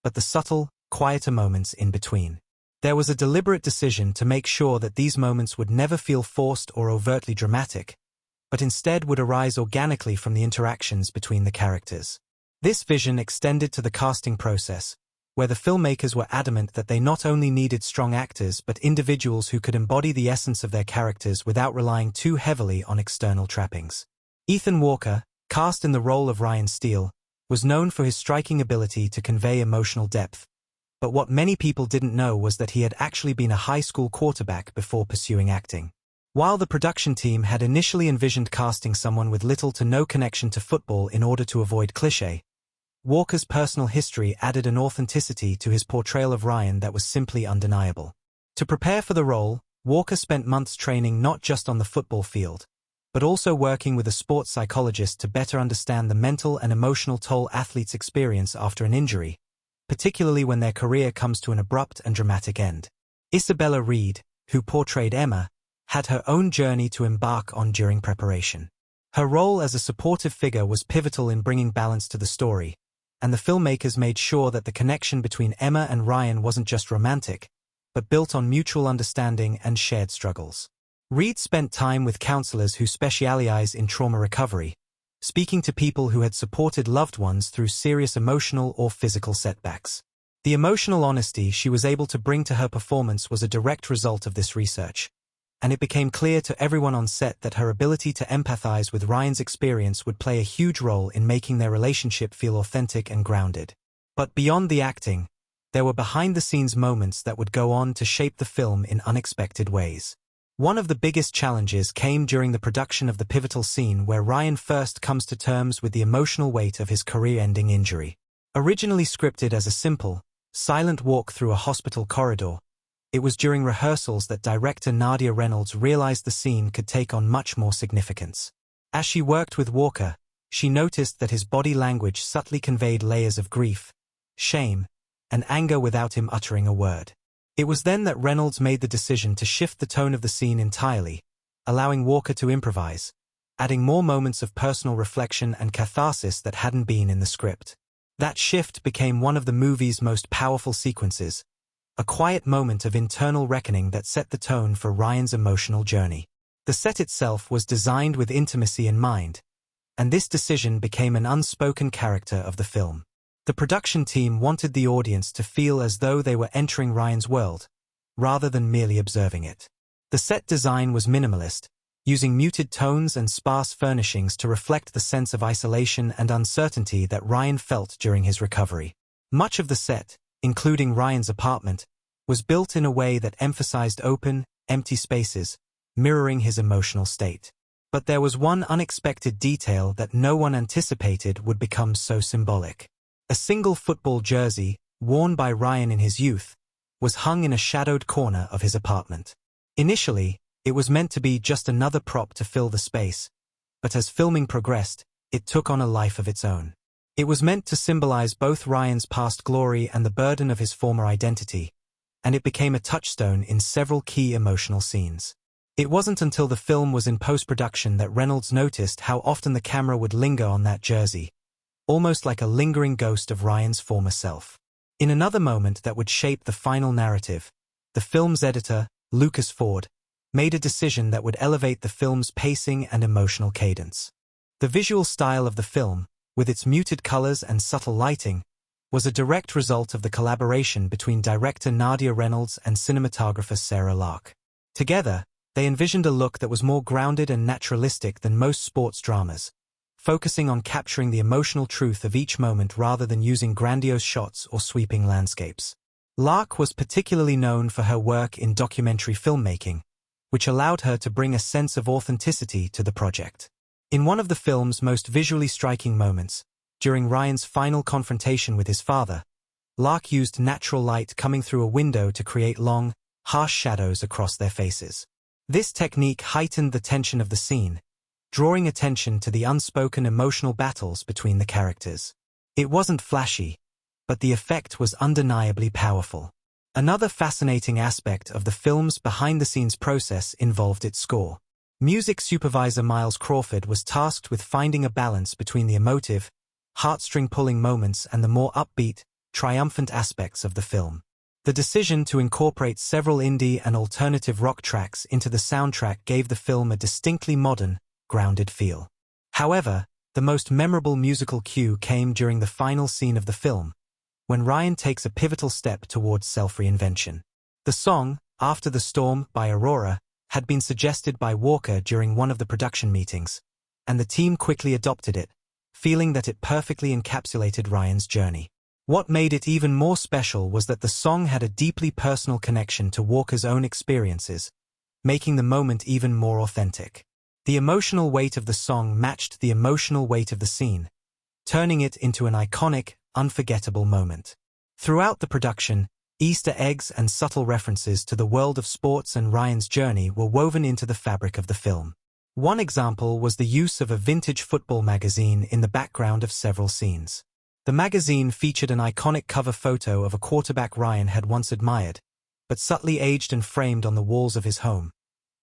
but the subtle, quieter moments in between. There was a deliberate decision to make sure that these moments would never feel forced or overtly dramatic, but instead would arise organically from the interactions between the characters. This vision extended to the casting process, where the filmmakers were adamant that they not only needed strong actors but individuals who could embody the essence of their characters without relying too heavily on external trappings. Ethan Walker, cast in the role of Ryan Steele, was known for his striking ability to convey emotional depth, but what many people didn't know was that he had actually been a high school quarterback before pursuing acting. While the production team had initially envisioned casting someone with little to no connection to football in order to avoid cliché, Walker's personal history added an authenticity to his portrayal of Ryan that was simply undeniable. To prepare for the role, Walker spent months training not just on the football field, but also working with a sports psychologist to better understand the mental and emotional toll athletes experience after an injury, particularly when their career comes to an abrupt and dramatic end. Isabella Reed, who portrayed Emma, had her own journey to embark on during preparation. Her role as a supportive figure was pivotal in bringing balance to the story, and the filmmakers made sure that the connection between Emma and Ryan wasn't just romantic, but built on mutual understanding and shared struggles. Reed spent time with counselors who specialize in trauma recovery, speaking to people who had supported loved ones through serious emotional or physical setbacks. The emotional honesty she was able to bring to her performance was a direct result of this research, and it became clear to everyone on set that her ability to empathize with Ryan's experience would play a huge role in making their relationship feel authentic and grounded. But beyond the acting, there were behind-the-scenes moments that would go on to shape the film in unexpected ways. One of the biggest challenges came during the production of the pivotal scene where Ryan first comes to terms with the emotional weight of his career-ending injury. Originally scripted as a simple, silent walk through a hospital corridor, it was during rehearsals that director Nadia Reynolds realized the scene could take on much more significance. As she worked with Walker, she noticed that his body language subtly conveyed layers of grief, shame, and anger without him uttering a word. It was then that Reynolds made the decision to shift the tone of the scene entirely, allowing Walker to improvise, adding more moments of personal reflection and catharsis that hadn't been in the script. That shift became one of the movie's most powerful sequences, a quiet moment of internal reckoning that set the tone for Ryan's emotional journey. The set itself was designed with intimacy in mind, and this decision became an unspoken character of the film. The production team wanted the audience to feel as though they were entering Ryan's world, rather than merely observing it. The set design was minimalist, using muted tones and sparse furnishings to reflect the sense of isolation and uncertainty that Ryan felt during his recovery. Much of the set, including Ryan's apartment, was built in a way that emphasized open, empty spaces, mirroring his emotional state. But there was one unexpected detail that no one anticipated would become so symbolic. A single football jersey, worn by Ryan in his youth, was hung in a shadowed corner of his apartment. Initially, it was meant to be just another prop to fill the space, but as filming progressed, it took on a life of its own. It was meant to symbolize both Ryan's past glory and the burden of his former identity, and it became a touchstone in several key emotional scenes. It wasn't until the film was in post-production that Reynolds noticed how often the camera would linger on that jersey, almost like a lingering ghost of Ryan's former self. In another moment that would shape the final narrative, the film's editor, Lucas Ford, made a decision that would elevate the film's pacing and emotional cadence. The visual style of the film, with its muted colors and subtle lighting, was a direct result of the collaboration between director Nadia Reynolds and cinematographer Sarah Lark. Together, they envisioned a look that was more grounded and naturalistic than most sports dramas, focusing on capturing the emotional truth of each moment rather than using grandiose shots or sweeping landscapes. Lark was particularly known for her work in documentary filmmaking, which allowed her to bring a sense of authenticity to the project. In one of the film's most visually striking moments, during Ryan's final confrontation with his father, Lark used natural light coming through a window to create long, harsh shadows across their faces. This technique heightened the tension of the scene, drawing attention to the unspoken emotional battles between the characters. It wasn't flashy, but the effect was undeniably powerful. Another fascinating aspect of the film's behind-the-scenes process involved its score. Music supervisor Miles Crawford was tasked with finding a balance between the emotive, heartstring-pulling moments and the more upbeat, triumphant aspects of the film. The decision to incorporate several indie and alternative rock tracks into the soundtrack gave the film a distinctly modern, grounded feel. However, the most memorable musical cue came during the final scene of the film, when Ryan takes a pivotal step towards self-reinvention. The song, After the Storm by Aurora, had been suggested by Walker during one of the production meetings, and the team quickly adopted it, feeling that it perfectly encapsulated Ryan's journey. What made it even more special was that the song had a deeply personal connection to Walker's own experiences, making the moment even more authentic. The emotional weight of the song matched the emotional weight of the scene, turning it into an iconic, unforgettable moment. Throughout the production, Easter eggs and subtle references to the world of sports and Ryan's journey were woven into the fabric of the film. One example was the use of a vintage football magazine in the background of several scenes. The magazine featured an iconic cover photo of a quarterback Ryan had once admired, but subtly aged and framed on the walls of his home,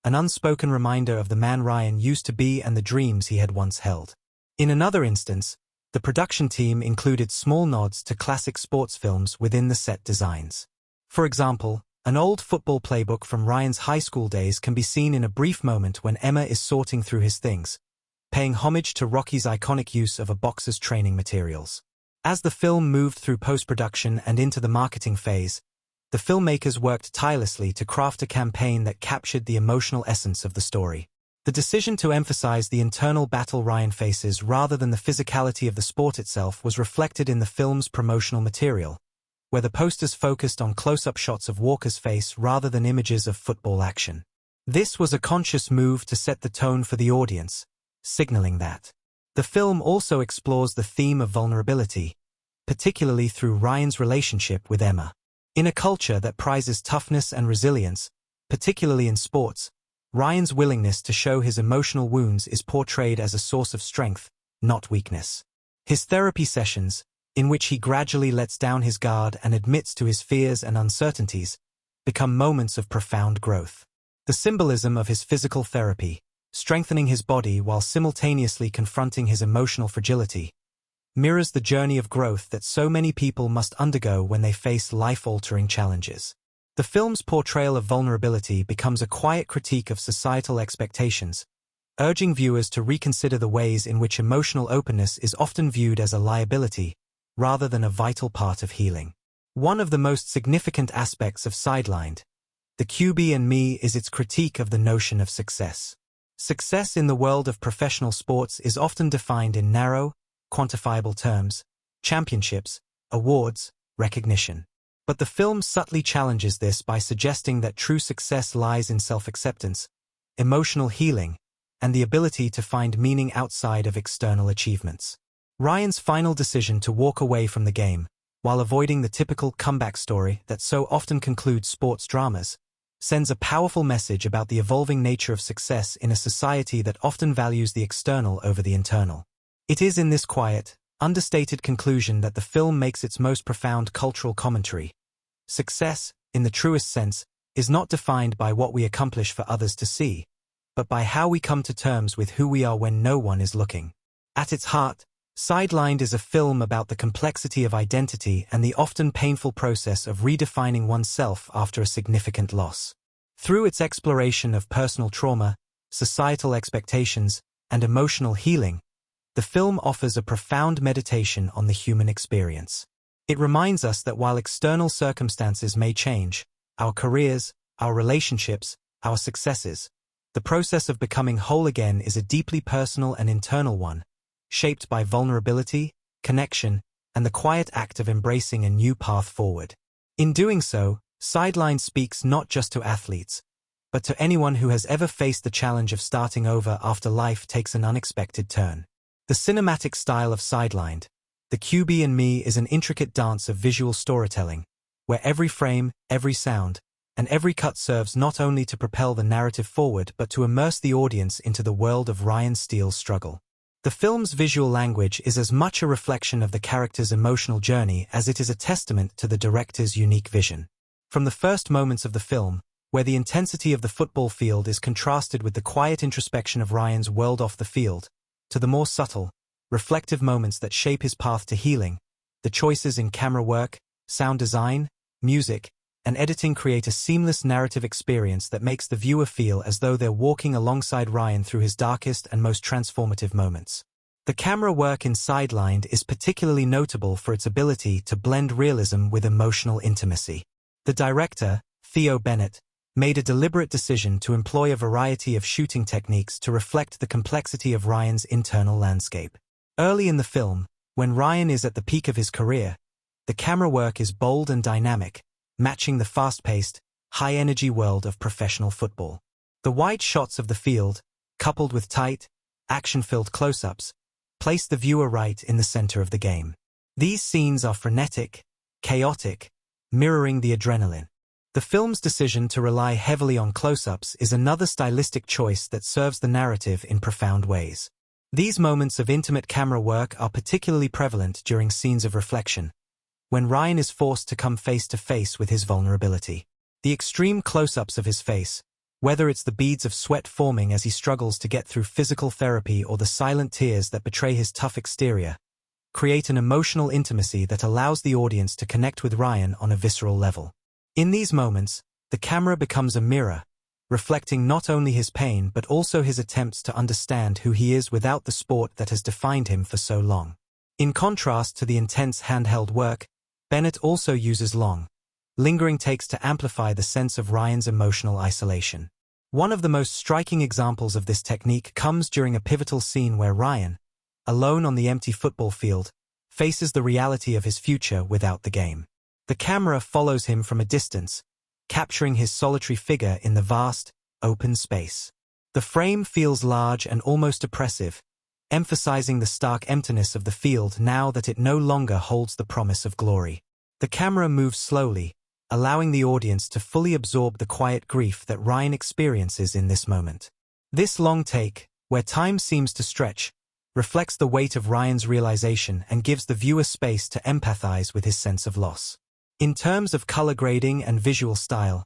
an unspoken reminder of the man Ryan used to be and the dreams he had once held. In another instance, the production team included small nods to classic sports films within the set designs. For example, an old football playbook from Ryan's high school days can be seen in a brief moment when Emma is sorting through his things, paying homage to Rocky's iconic use of a boxer's training materials. As the film moved through post-production and into the marketing phase, the filmmakers worked tirelessly to craft a campaign that captured the emotional essence of the story. The decision to emphasize the internal battle Ryan faces rather than the physicality of the sport itself was reflected in the film's promotional material, where the posters focused on close-up shots of Walker's face rather than images of football action. This was a conscious move to set the tone for the audience, signaling that. The film also explores the theme of vulnerability, particularly through Ryan's relationship with Emma. In a culture that prizes toughness and resilience, particularly in sports, Ryan's willingness to show his emotional wounds is portrayed as a source of strength, not weakness. His therapy sessions, in which he gradually lets down his guard and admits to his fears and uncertainties, become moments of profound growth. The symbolism of his physical therapy, strengthening his body while simultaneously confronting his emotional fragility, mirrors the journey of growth that so many people must undergo when they face life-altering challenges. The film's portrayal of vulnerability becomes a quiet critique of societal expectations, urging viewers to reconsider the ways in which emotional openness is often viewed as a liability, rather than a vital part of healing. One of the most significant aspects of Sidelined, The QB and Me, is its critique of the notion of success. Success in the world of professional sports is often defined in narrow, quantifiable terms: championships, awards, recognition. But the film subtly challenges this by suggesting that true success lies in self-acceptance, emotional healing, and the ability to find meaning outside of external achievements. Ryan's final decision to walk away from the game, while avoiding the typical comeback story that so often concludes sports dramas, sends a powerful message about the evolving nature of success in a society that often values the external over the internal. It is in this quiet, understated conclusion that the film makes its most profound cultural commentary. Success, in the truest sense, is not defined by what we accomplish for others to see, but by how we come to terms with who we are when no one is looking. At its heart, Sidelined is a film about the complexity of identity and the often painful process of redefining oneself after a significant loss. Through its exploration of personal trauma, societal expectations, and emotional healing, the film offers a profound meditation on the human experience. It reminds us that while external circumstances may change, our careers, our relationships, our successes, the process of becoming whole again is a deeply personal and internal one, shaped by vulnerability, connection, and the quiet act of embracing a new path forward. In doing so, Sidelined speaks not just to athletes, but to anyone who has ever faced the challenge of starting over after life takes an unexpected turn. The cinematic style of Sidelined, The QB and Me, is an intricate dance of visual storytelling, where every frame, every sound, and every cut serves not only to propel the narrative forward but to immerse the audience into the world of Ryan Steele's struggle. The film's visual language is as much a reflection of the character's emotional journey as it is a testament to the director's unique vision. From the first moments of the film, where the intensity of the football field is contrasted with the quiet introspection of Ryan's world off the field, to the more subtle, reflective moments that shape his path to healing, the choices in camera work, sound design, music, and editing create a seamless narrative experience that makes the viewer feel as though they're walking alongside Ryan through his darkest and most transformative moments. The camera work in Sidelined is particularly notable for its ability to blend realism with emotional intimacy. The director, Theo Bennett, made a deliberate decision to employ a variety of shooting techniques to reflect the complexity of Ryan's internal landscape. Early in the film, when Ryan is at the peak of his career, the camera work is bold and dynamic, matching the fast-paced, high-energy world of professional football. The wide shots of the field, coupled with tight, action-filled close-ups, place the viewer right in the center of the game. These scenes are frenetic, chaotic, mirroring the adrenaline. The film's decision to rely heavily on close-ups is another stylistic choice that serves the narrative in profound ways. These moments of intimate camera work are particularly prevalent during scenes of reflection, when Ryan is forced to come face-to-face with his vulnerability. The extreme close-ups of his face, whether it's the beads of sweat forming as he struggles to get through physical therapy or the silent tears that betray his tough exterior, create an emotional intimacy that allows the audience to connect with Ryan on a visceral level. In these moments, the camera becomes a mirror, reflecting not only his pain but also his attempts to understand who he is without the sport that has defined him for so long. In contrast to the intense handheld work, Bennett also uses long, lingering takes to amplify the sense of Ryan's emotional isolation. One of the most striking examples of this technique comes during a pivotal scene where Ryan, alone on the empty football field, faces the reality of his future without the game. The camera follows him from a distance, capturing his solitary figure in the vast, open space. The frame feels large and almost oppressive, emphasizing the stark emptiness of the field now that it no longer holds the promise of glory. The camera moves slowly, allowing the audience to fully absorb the quiet grief that Ryan experiences in this moment. This long take, where time seems to stretch, reflects the weight of Ryan's realization and gives the viewer space to empathize with his sense of loss. In terms of color grading and visual style,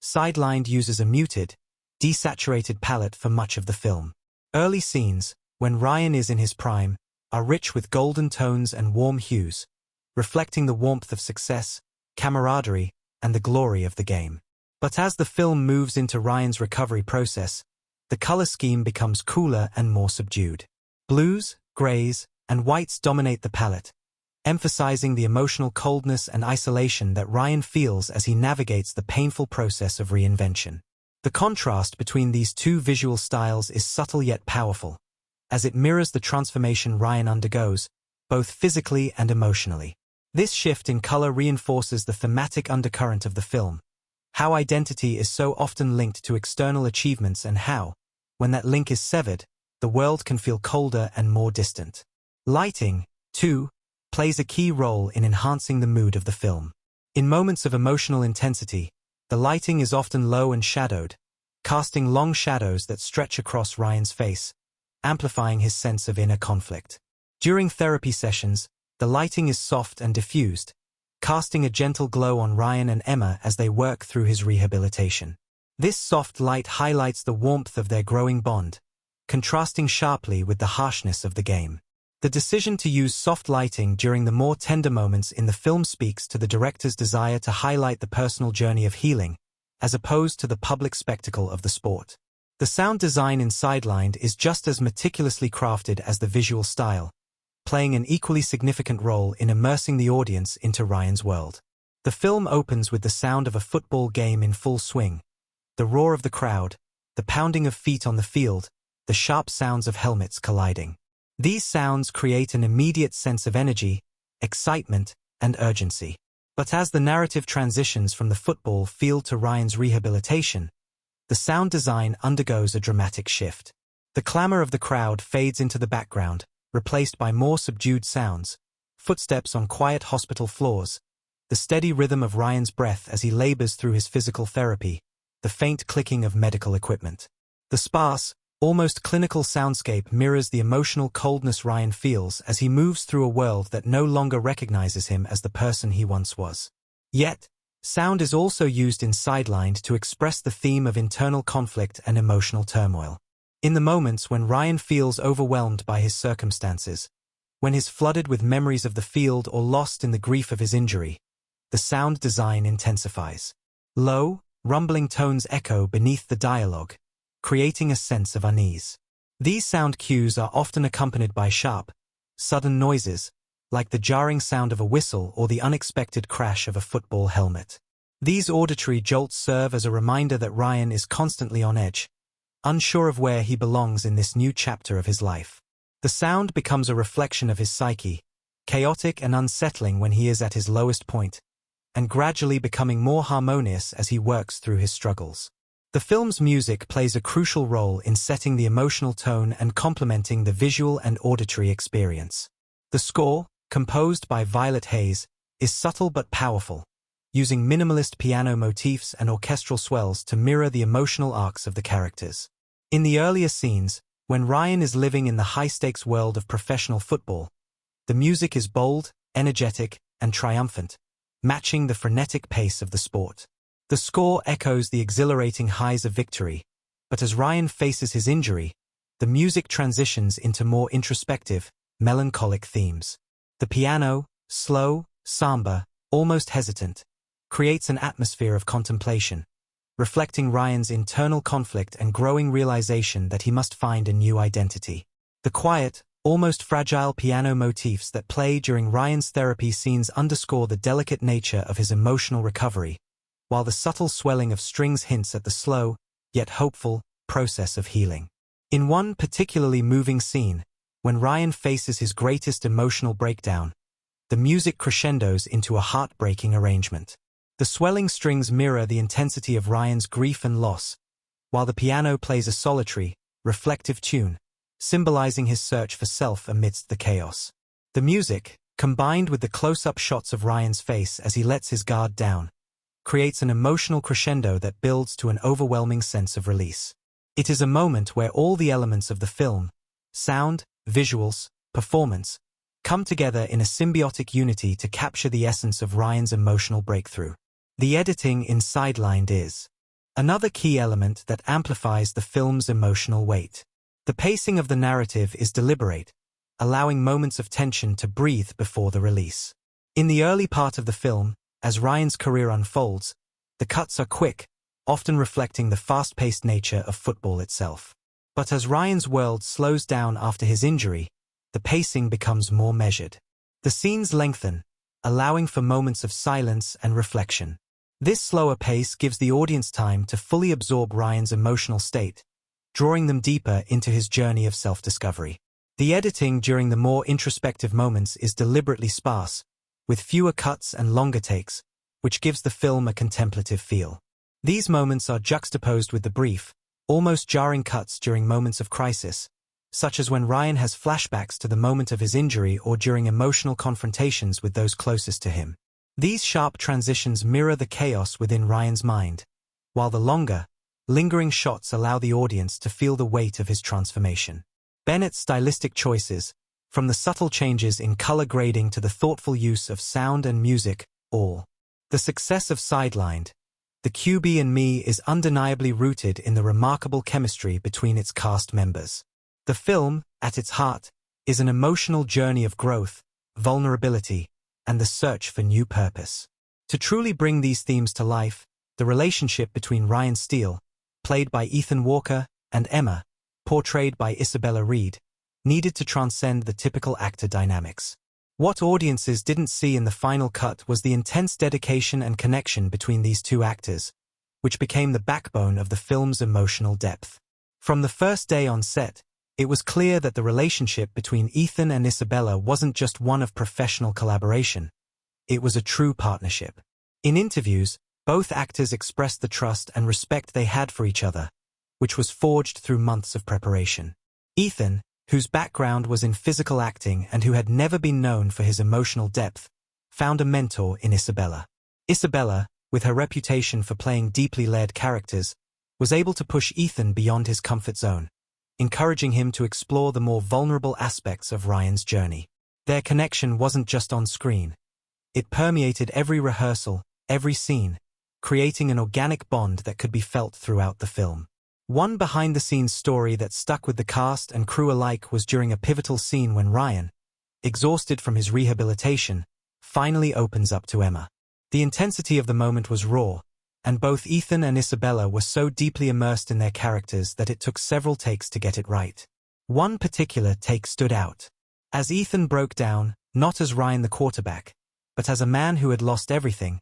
Sidelined uses a muted, desaturated palette for much of the film. Early scenes, when Ryan is in his prime, are rich with golden tones and warm hues, reflecting the warmth of success, camaraderie, and the glory of the game. But as the film moves into Ryan's recovery process, the color scheme becomes cooler and more subdued. Blues, grays, and whites dominate the palette, emphasizing the emotional coldness and isolation that Ryan feels as he navigates the painful process of reinvention. The contrast between these two visual styles is subtle yet powerful, as it mirrors the transformation Ryan undergoes, both physically and emotionally. This shift in color reinforces the thematic undercurrent of the film, how identity is so often linked to external achievements and how, when that link is severed, the world can feel colder and more distant. Lighting, too, plays a key role in enhancing the mood of the film. In moments of emotional intensity, the lighting is often low and shadowed, casting long shadows that stretch across Ryan's face, amplifying his sense of inner conflict. During therapy sessions, the lighting is soft and diffused, casting a gentle glow on Ryan and Emma as they work through his rehabilitation. This soft light highlights the warmth of their growing bond, contrasting sharply with the harshness of the game. The decision to use soft lighting during the more tender moments in the film speaks to the director's desire to highlight the personal journey of healing, as opposed to the public spectacle of the sport. The sound design in Sidelined is just as meticulously crafted as the visual style, playing an equally significant role in immersing the audience into Ryan's world. The film opens with the sound of a football game in full swing, the roar of the crowd, the pounding of feet on the field, the sharp sounds of helmets colliding. These sounds create an immediate sense of energy, excitement, and urgency. But as the narrative transitions from the football field to Ryan's rehabilitation, the sound design undergoes a dramatic shift. The clamor of the crowd fades into the background, replaced by more subdued sounds, footsteps on quiet hospital floors, the steady rhythm of Ryan's breath as he labors through his physical therapy, the faint clicking of medical equipment. The sparse, almost clinical soundscape mirrors the emotional coldness Ryan feels as he moves through a world that no longer recognizes him as the person he once was. Yet, sound is also used in Sidelined to express the theme of internal conflict and emotional turmoil. In the moments when Ryan feels overwhelmed by his circumstances, when he's flooded with memories of the field or lost in the grief of his injury, the sound design intensifies. Low, rumbling tones echo beneath the dialogue, creating a sense of unease. These sound cues are often accompanied by sharp, sudden noises, like the jarring sound of a whistle or the unexpected crash of a football helmet. These auditory jolts serve as a reminder that Ryan is constantly on edge, unsure of where he belongs in this new chapter of his life. The sound becomes a reflection of his psyche, chaotic and unsettling when he is at his lowest point, and gradually becoming more harmonious as he works through his struggles. The film's music plays a crucial role in setting the emotional tone and complementing the visual and auditory experience. The score, composed by Violet Hayes, is subtle but powerful, using minimalist piano motifs and orchestral swells to mirror the emotional arcs of the characters. In the earlier scenes, when Ryan is living in the high-stakes world of professional football, the music is bold, energetic, and triumphant, matching the frenetic pace of the sport. The score echoes the exhilarating highs of victory, but as Ryan faces his injury, the music transitions into more introspective, melancholic themes. The piano, slow, somber, almost hesitant, creates an atmosphere of contemplation, reflecting Ryan's internal conflict and growing realization that he must find a new identity. The quiet, almost fragile piano motifs that play during Ryan's therapy scenes underscore the delicate nature of his emotional recovery, while the subtle swelling of strings hints at the slow, yet hopeful, process of healing. In one particularly moving scene, when Ryan faces his greatest emotional breakdown, the music crescendos into a heartbreaking arrangement. The swelling strings mirror the intensity of Ryan's grief and loss, while the piano plays a solitary, reflective tune, symbolizing his search for self amidst the chaos. The music, combined with the close-up shots of Ryan's face as he lets his guard down, creates an emotional crescendo that builds to an overwhelming sense of release. It is a moment where all the elements of the film, sound, visuals, performance, come together in a symbiotic unity to capture the essence of Ryan's emotional breakthrough. The editing in Sidelined is another key element that amplifies the film's emotional weight. The pacing of the narrative is deliberate, allowing moments of tension to breathe before the release. In the early part of the film, as Ryan's career unfolds, the cuts are quick, often reflecting the fast-paced nature of football itself. But as Ryan's world slows down after his injury, the pacing becomes more measured. The scenes lengthen, allowing for moments of silence and reflection. This slower pace gives the audience time to fully absorb Ryan's emotional state, drawing them deeper into his journey of self-discovery. The editing during the more introspective moments is deliberately sparse, with fewer cuts and longer takes, which gives the film a contemplative feel. These moments are juxtaposed with the brief, almost jarring cuts during moments of crisis, such as when Ryan has flashbacks to the moment of his injury or during emotional confrontations with those closest to him. These sharp transitions mirror the chaos within Ryan's mind, while the longer, lingering shots allow the audience to feel the weight of his transformation. Bennett's stylistic choices, from the subtle changes in color grading to the thoughtful use of sound and music, all. The success of Sidelined, The QB and Me is undeniably rooted in the remarkable chemistry between its cast members. The film, at its heart, is an emotional journey of growth, vulnerability, and the search for new purpose. To truly bring these themes to life, the relationship between Ryan Steele, played by Ethan Walker, and Emma, portrayed by Isabella Reed, needed to transcend the typical actor dynamics. What audiences didn't see in the final cut was the intense dedication and connection between these two actors, which became the backbone of the film's emotional depth. From the first day on set, it was clear that the relationship between Ethan and Isabella wasn't just one of professional collaboration. It was a true partnership. In interviews, both actors expressed the trust and respect they had for each other, which was forged through months of preparation. Ethan, whose background was in physical acting and who had never been known for his emotional depth, found a mentor in Isabella. Isabella, with her reputation for playing deeply layered characters, was able to push Ethan beyond his comfort zone, encouraging him to explore the more vulnerable aspects of Ryan's journey. Their connection wasn't just on screen. It permeated every rehearsal, every scene, creating an organic bond that could be felt throughout the film. One behind-the-scenes story that stuck with the cast and crew alike was during a pivotal scene when Ryan, exhausted from his rehabilitation, finally opens up to Emma. The intensity of the moment was raw, and both Ethan and Isabella were so deeply immersed in their characters that it took several takes to get it right. One particular take stood out. As Ethan broke down, not as Ryan the quarterback, but as a man who had lost everything,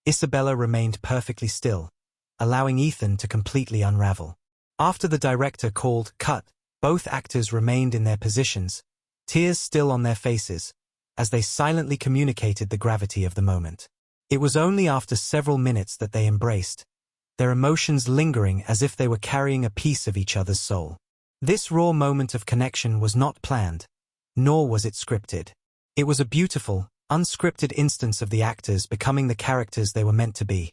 Isabella remained perfectly still, allowing Ethan to completely unravel. After the director called cut, both actors remained in their positions, tears still on their faces, as they silently communicated the gravity of the moment. It was only after several minutes that they embraced, their emotions lingering as if they were carrying a piece of each other's soul. This raw moment of connection was not planned, nor was it scripted. It was a beautiful, unscripted instance of the actors becoming the characters they were meant to be,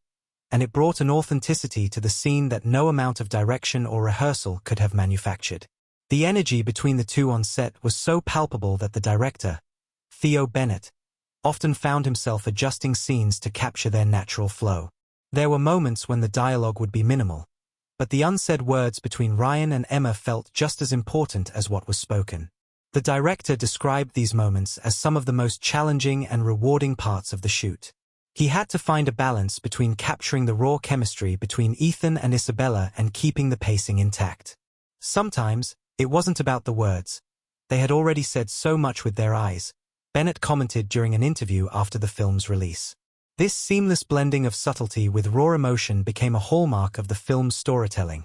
and it brought an authenticity to the scene that no amount of direction or rehearsal could have manufactured. The energy between the two on set was so palpable that the director, Theo Bennett, often found himself adjusting scenes to capture their natural flow. There were moments when the dialogue would be minimal, but the unsaid words between Ryan and Emma felt just as important as what was spoken. The director described these moments as some of the most challenging and rewarding parts of the shoot. He had to find a balance between capturing the raw chemistry between Ethan and Isabella and keeping the pacing intact. Sometimes, it wasn't about the words. They had already said so much with their eyes, Bennett commented during an interview after the film's release. This seamless blending of subtlety with raw emotion became a hallmark of the film's storytelling,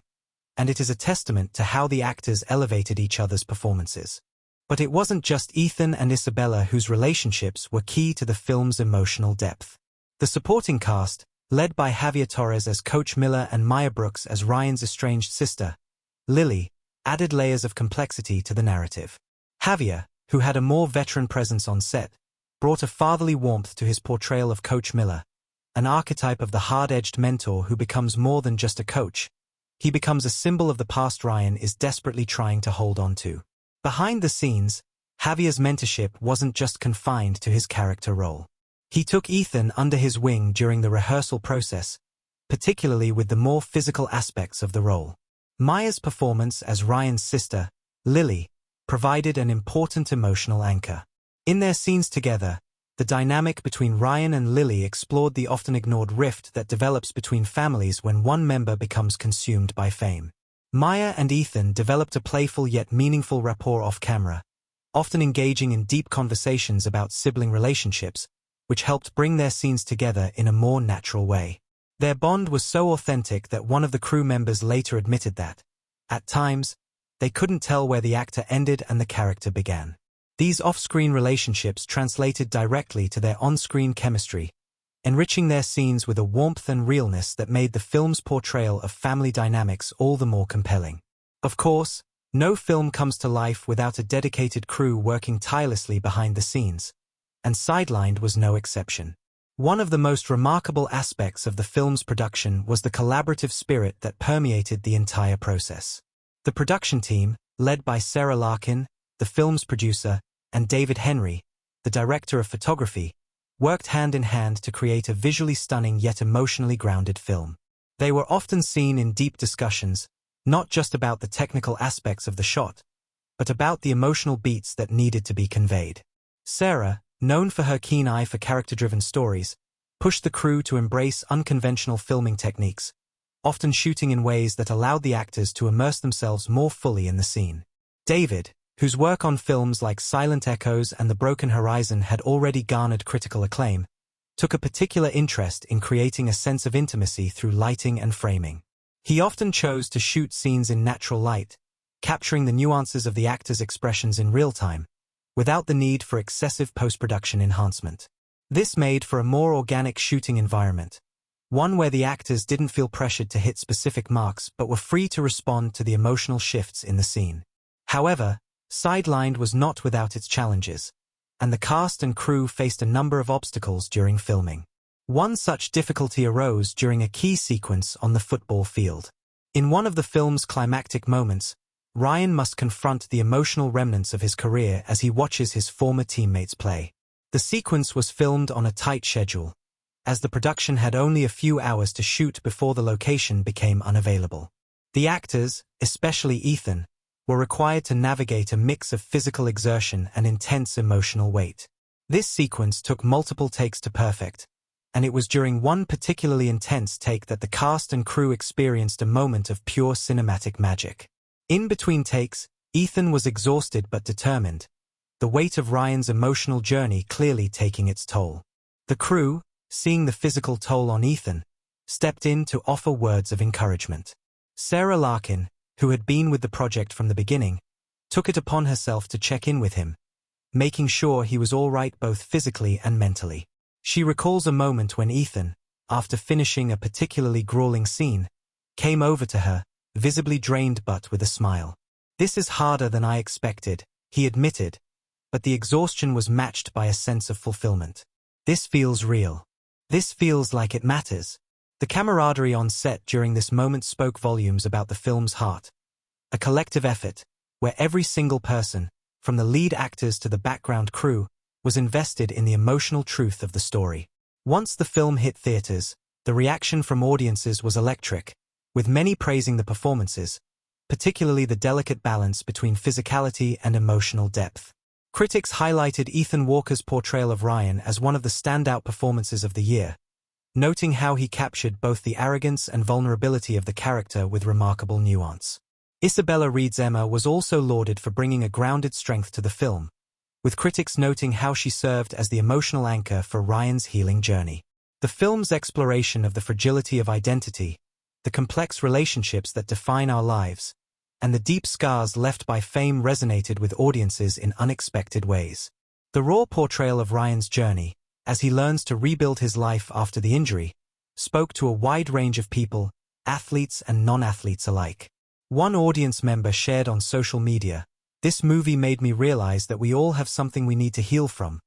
and it is a testament to how the actors elevated each other's performances. But it wasn't just Ethan and Isabella whose relationships were key to the film's emotional depth. The supporting cast, led by Javier Torres as Coach Miller and Maya Brooks as Ryan's estranged sister, Lily, added layers of complexity to the narrative. Javier, who had a more veteran presence on set, brought a fatherly warmth to his portrayal of Coach Miller, an archetype of the hard-edged mentor who becomes more than just a coach. He becomes a symbol of the past Ryan is desperately trying to hold on to. Behind the scenes, Javier's mentorship wasn't just confined to his character role. He took Ethan under his wing during the rehearsal process, particularly with the more physical aspects of the role. Maya's performance as Ryan's sister, Lily, provided an important emotional anchor. In their scenes together, The dynamic between Ryan and Lily explored the often ignored rift that develops between families when one member becomes consumed by fame. Maya and Ethan developed a playful yet meaningful rapport off-camera, often engaging in deep conversations about sibling relationships, which helped bring their scenes together in a more natural way. Their bond was so authentic that one of the crew members later admitted that, at times, they couldn't tell where the actor ended and the character began. These off-screen relationships translated directly to their on-screen chemistry, enriching their scenes with a warmth and realness that made the film's portrayal of family dynamics all the more compelling. Of course, no film comes to life without a dedicated crew working tirelessly behind the scenes, and Sidelined was no exception. One of the most remarkable aspects of the film's production was the collaborative spirit that permeated the entire process. The production team, led by Sarah Larkin, the film's producer, and David Henry, the director of photography, worked hand in hand to create a visually stunning yet emotionally grounded film. They were often seen in deep discussions, not just about the technical aspects of the shot, but about the emotional beats that needed to be conveyed. Sarah, known for her keen eye for character-driven stories, pushed the crew to embrace unconventional filming techniques, often shooting in ways that allowed the actors to immerse themselves more fully in the scene. David, whose work on films like Silent Echoes and The Broken Horizon had already garnered critical acclaim, took a particular interest in creating a sense of intimacy through lighting and framing. He often chose to shoot scenes in natural light, capturing the nuances of the actors' expressions in real time, without the need for excessive post-production enhancement. This made for a more organic shooting environment, one where the actors didn't feel pressured to hit specific marks but were free to respond to the emotional shifts in the scene. However, Sidelined was not without its challenges, and the cast and crew faced a number of obstacles during filming. One such difficulty arose during a key sequence on the football field. In one of the film's climactic moments, Ryan must confront the emotional remnants of his career as he watches his former teammates play. The sequence was filmed on a tight schedule, as the production had only a few hours to shoot before the location became unavailable. The actors, especially Ethan, were required to navigate a mix of physical exertion and intense emotional weight. This sequence took multiple takes to perfect, and it was during one particularly intense take that the cast and crew experienced a moment of pure cinematic magic. In between takes, Ethan was exhausted but determined, the weight of Ryan's emotional journey clearly taking its toll. The crew, seeing the physical toll on Ethan, stepped in to offer words of encouragement. Sarah Larkin, who had been with the project from the beginning, took it upon herself to check in with him, making sure he was all right both physically and mentally. She recalls a moment when Ethan, after finishing a particularly grueling scene, came over to her, visibly drained but with a smile. "This is harder than I expected," he admitted, but the exhaustion was matched by a sense of fulfillment. "This feels real. This feels like it matters." The camaraderie on set during this moment spoke volumes about the film's heart. A collective effort, where every single person, from the lead actors to the background crew, was invested in the emotional truth of the story. Once the film hit theaters, the reaction from audiences was electric, with many praising the performances, particularly the delicate balance between physicality and emotional depth. Critics highlighted Ethan Walker's portrayal of Ryan as one of the standout performances of the year, noting how he captured both the arrogance and vulnerability of the character with remarkable nuance. Isabella Reed's Emma was also lauded for bringing a grounded strength to the film, with critics noting how she served as the emotional anchor for Ryan's healing journey. The film's exploration of the fragility of identity, the complex relationships that define our lives, and the deep scars left by fame resonated with audiences in unexpected ways. The raw portrayal of Ryan's journey, as he learns to rebuild his life after the injury, spoke to a wide range of people, athletes and non-athletes alike. One audience member shared on social media, "This movie made me realize that we all have something we need to heal from,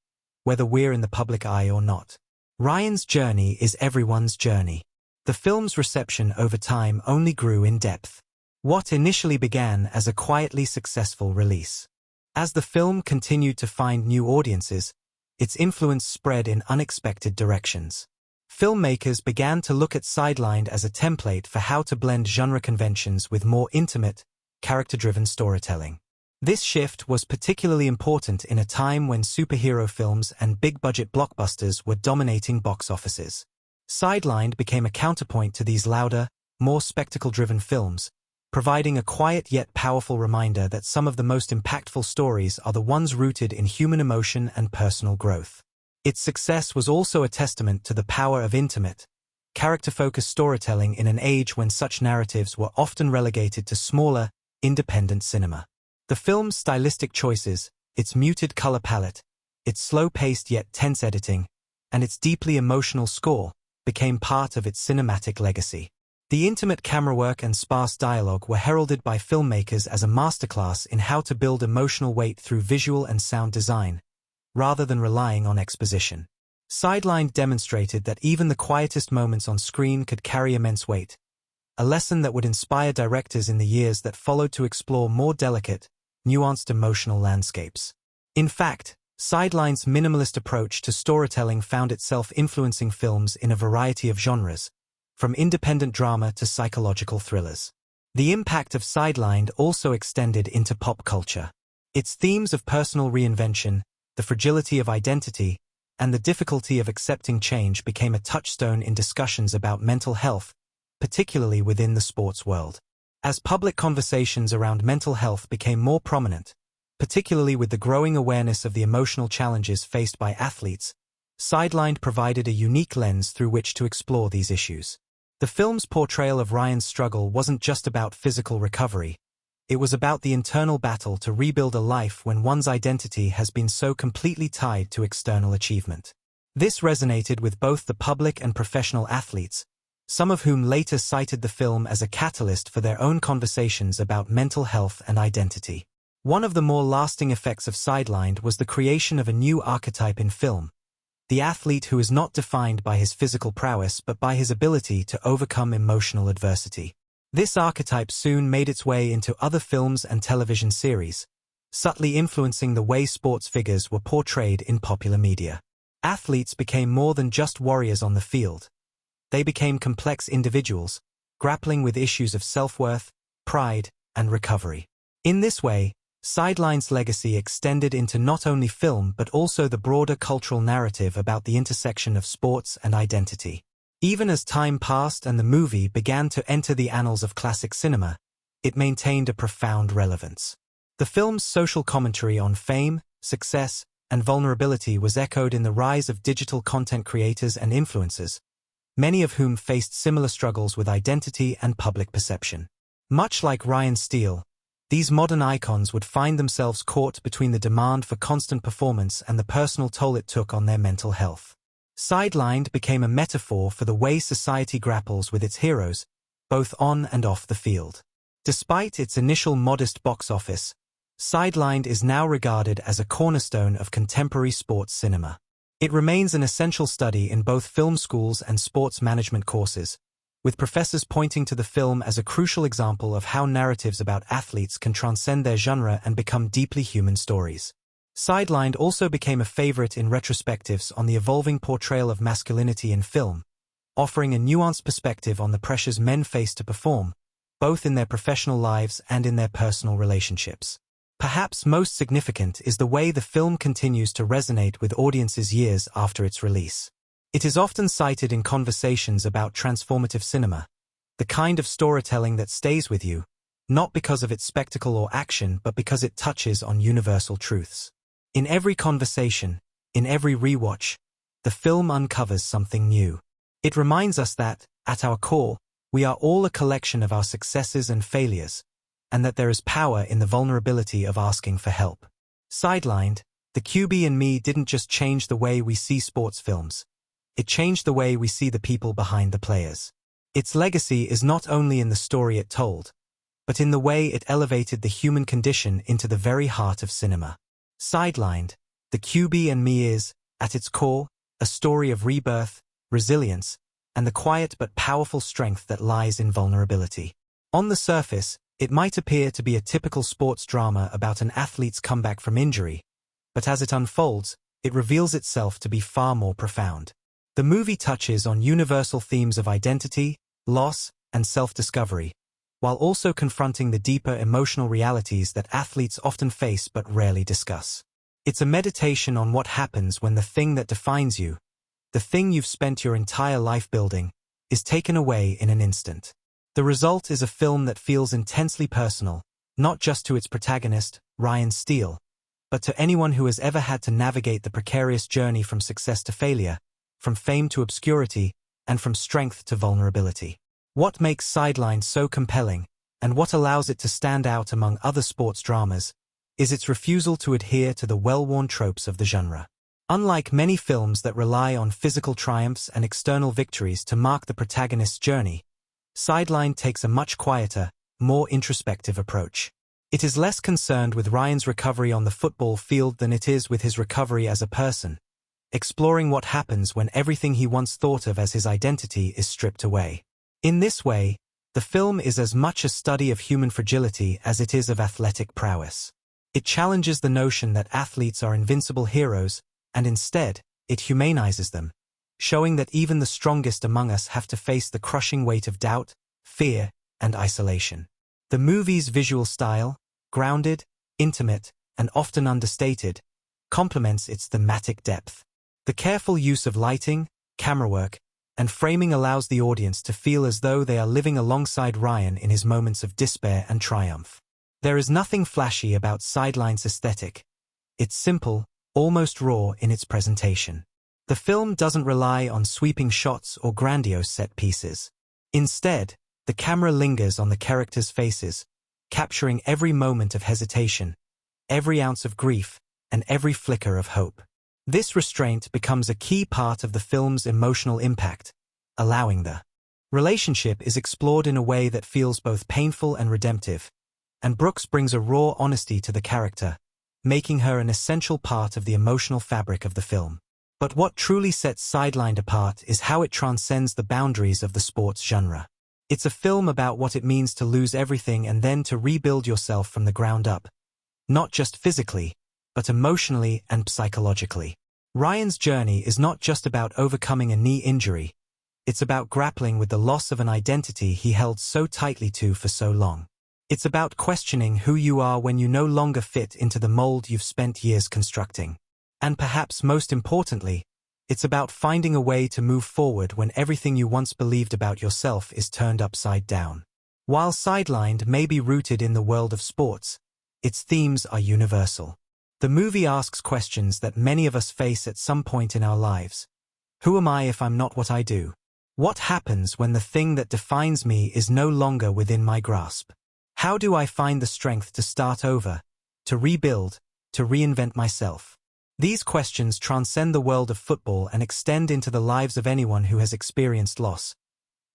whether we're in the public eye or not." Ryan's journey is everyone's journey. The film's reception over time only grew in depth. What initially began as a quietly successful release. As the film continued to find new audiences, its influence spread in unexpected directions. Filmmakers began to look at Sidelined as a template for how to blend genre conventions with more intimate, character-driven storytelling. This shift was particularly important in a time when superhero films and big-budget blockbusters were dominating box offices. Sidelined became a counterpoint to these louder, more spectacle-driven films, providing a quiet yet powerful reminder that some of the most impactful stories are the ones rooted in human emotion and personal growth. Its success was also a testament to the power of intimate, character-focused storytelling in an age when such narratives were often relegated to smaller, independent cinema. The film's stylistic choices, its muted color palette, its slow-paced yet tense editing, and its deeply emotional score became part of its cinematic legacy. The intimate camera work and sparse dialogue were heralded by filmmakers as a masterclass in how to build emotional weight through visual and sound design, rather than relying on exposition. Sidelined demonstrated that even the quietest moments on screen could carry immense weight, a lesson that would inspire directors in the years that followed to explore more delicate, nuanced emotional landscapes. In fact, Sidelined's minimalist approach to storytelling found itself influencing films in a variety of genres, from independent drama to psychological thrillers. The impact of Sidelined also extended into pop culture. Its themes of personal reinvention, the fragility of identity, and the difficulty of accepting change became a touchstone in discussions about mental health, particularly within the sports world. As public conversations around mental health became more prominent, particularly with the growing awareness of the emotional challenges faced by athletes, Sidelined provided a unique lens through which to explore these issues. The film's portrayal of Ryan's struggle wasn't just about physical recovery. It was about the internal battle to rebuild a life when one's identity has been so completely tied to external achievement. This resonated with both the public and professional athletes, some of whom later cited the film as a catalyst for their own conversations about mental health and identity. One of the more lasting effects of Sidelined was the creation of a new archetype in film, the athlete who is not defined by his physical prowess but by his ability to overcome emotional adversity. This archetype soon made its way into other films and television series, subtly influencing the way sports figures were portrayed in popular media. Athletes became more than just warriors on the field. They became complex individuals, grappling with issues of self-worth, pride, and recovery. In this way, Sidelined's legacy extended into not only film but also the broader cultural narrative about the intersection of sports and identity. Even as time passed and the movie began to enter the annals of classic cinema, it maintained a profound relevance. The film's social commentary on fame, success, and vulnerability was echoed in the rise of digital content creators and influencers, many of whom faced similar struggles with identity and public perception. Much like Ryan Steele, these modern icons would find themselves caught between the demand for constant performance and the personal toll it took on their mental health. Sidelined became a metaphor for the way society grapples with its heroes, both on and off the field. Despite its initial modest box office, Sidelined is now regarded as a cornerstone of contemporary sports cinema. It remains an essential study in both film schools and sports management courses, with professors pointing to the film as a crucial example of how narratives about athletes can transcend their genre and become deeply human stories. Sidelined also became a favorite in retrospectives on the evolving portrayal of masculinity in film, offering a nuanced perspective on the pressures men face to perform, both in their professional lives and in their personal relationships. Perhaps most significant is the way the film continues to resonate with audiences years after its release. It is often cited in conversations about transformative cinema, the kind of storytelling that stays with you, not because of its spectacle or action but because it touches on universal truths. In every conversation, in every rewatch, the film uncovers something new. It reminds us that, at our core, we are all a collection of our successes and failures, and that there is power in the vulnerability of asking for help. Sidelined, the QB and Me didn't just change the way we see sports films. It changed the way we see the people behind the players. Its legacy is not only in the story it told, but in the way it elevated the human condition into the very heart of cinema. Sidelined, the QB and Me is, at its core, a story of rebirth, resilience, and the quiet but powerful strength that lies in vulnerability. On the surface, it might appear to be a typical sports drama about an athlete's comeback from injury, but as it unfolds, it reveals itself to be far more profound. The movie touches on universal themes of identity, loss, and self-discovery, while also confronting the deeper emotional realities that athletes often face but rarely discuss. It's a meditation on what happens when the thing that defines you, the thing you've spent your entire life building, is taken away in an instant. The result is a film that feels intensely personal, not just to its protagonist, Ryan Steele, but to anyone who has ever had to navigate the precarious journey from success to failure, from fame to obscurity, and from strength to vulnerability. What makes Sidelined so compelling, and what allows it to stand out among other sports dramas, is its refusal to adhere to the well-worn tropes of the genre. Unlike many films that rely on physical triumphs and external victories to mark the protagonist's journey, Sidelined takes a much quieter, more introspective approach. It is less concerned with Ryan's recovery on the football field than it is with his recovery as a person, exploring what happens when everything he once thought of as his identity is stripped away. In this way, the film is as much a study of human fragility as it is of athletic prowess. It challenges the notion that athletes are invincible heroes, and instead, it humanizes them, showing that even the strongest among us have to face the crushing weight of doubt, fear, and isolation. The movie's visual style, grounded, intimate, and often understated, complements its thematic depth. The careful use of lighting, camera work, and framing allows the audience to feel as though they are living alongside Ryan in his moments of despair and triumph. There is nothing flashy about Sideline's aesthetic. It's simple, almost raw in its presentation. The film doesn't rely on sweeping shots or grandiose set pieces. Instead, the camera lingers on the characters' faces, capturing every moment of hesitation, every ounce of grief, and every flicker of hope. This restraint becomes a key part of the film's emotional impact, allowing the relationship is explored in a way that feels both painful and redemptive, and Brooks brings a raw honesty to the character, making her an essential part of the emotional fabric of the film. But what truly sets Sidelined apart is how it transcends the boundaries of the sports genre. It's a film about what it means to lose everything and then to rebuild yourself from the ground up, not just physically, but emotionally and psychologically. Ryan's journey is not just about overcoming a knee injury, it's about grappling with the loss of an identity he held so tightly to for so long. It's about questioning who you are when you no longer fit into the mold you've spent years constructing. And perhaps most importantly, it's about finding a way to move forward when everything you once believed about yourself is turned upside down. While Sidelined may be rooted in the world of sports, its themes are universal. The movie asks questions that many of us face at some point in our lives. Who am I if I'm not what I do? What happens when the thing that defines me is no longer within my grasp? How do I find the strength to start over, to rebuild, to reinvent myself? These questions transcend the world of football and extend into the lives of anyone who has experienced loss,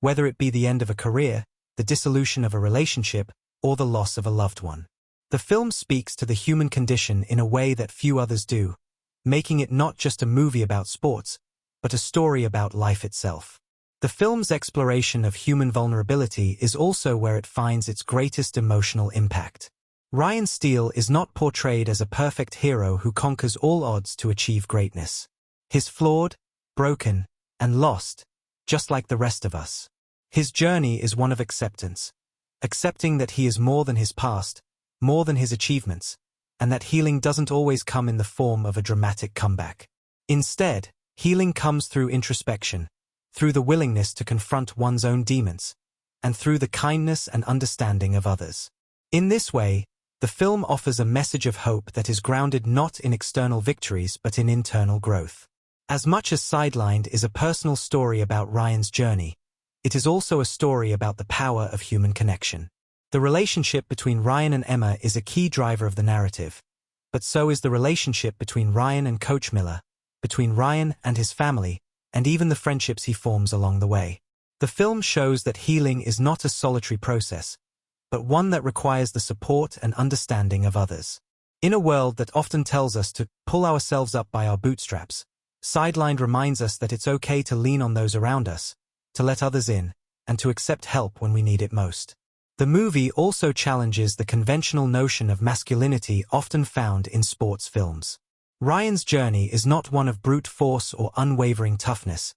whether it be the end of a career, the dissolution of a relationship, or the loss of a loved one. The film speaks to the human condition in a way that few others do, making it not just a movie about sports, but a story about life itself. The film's exploration of human vulnerability is also where it finds its greatest emotional impact. Ryan Steele is not portrayed as a perfect hero who conquers all odds to achieve greatness. He's flawed, broken, and lost, just like the rest of us. His journey is one of acceptance, accepting that he is more than his past, more than his achievements, and that healing doesn't always come in the form of a dramatic comeback. Instead, healing comes through introspection, through the willingness to confront one's own demons, and through the kindness and understanding of others. In this way, the film offers a message of hope that is grounded not in external victories but in internal growth. As much as Sidelined is a personal story about Ryan's journey, it is also a story about the power of human connection. The relationship between Ryan and Emma is a key driver of the narrative, but so is the relationship between Ryan and Coach Miller, between Ryan and his family, and even the friendships he forms along the way. The film shows that healing is not a solitary process, but one that requires the support and understanding of others. In a world that often tells us to pull ourselves up by our bootstraps, Sidelined reminds us that it's okay to lean on those around us, to let others in, and to accept help when we need it most. The movie also challenges the conventional notion of masculinity often found in sports films. Ryan's journey is not one of brute force or unwavering toughness.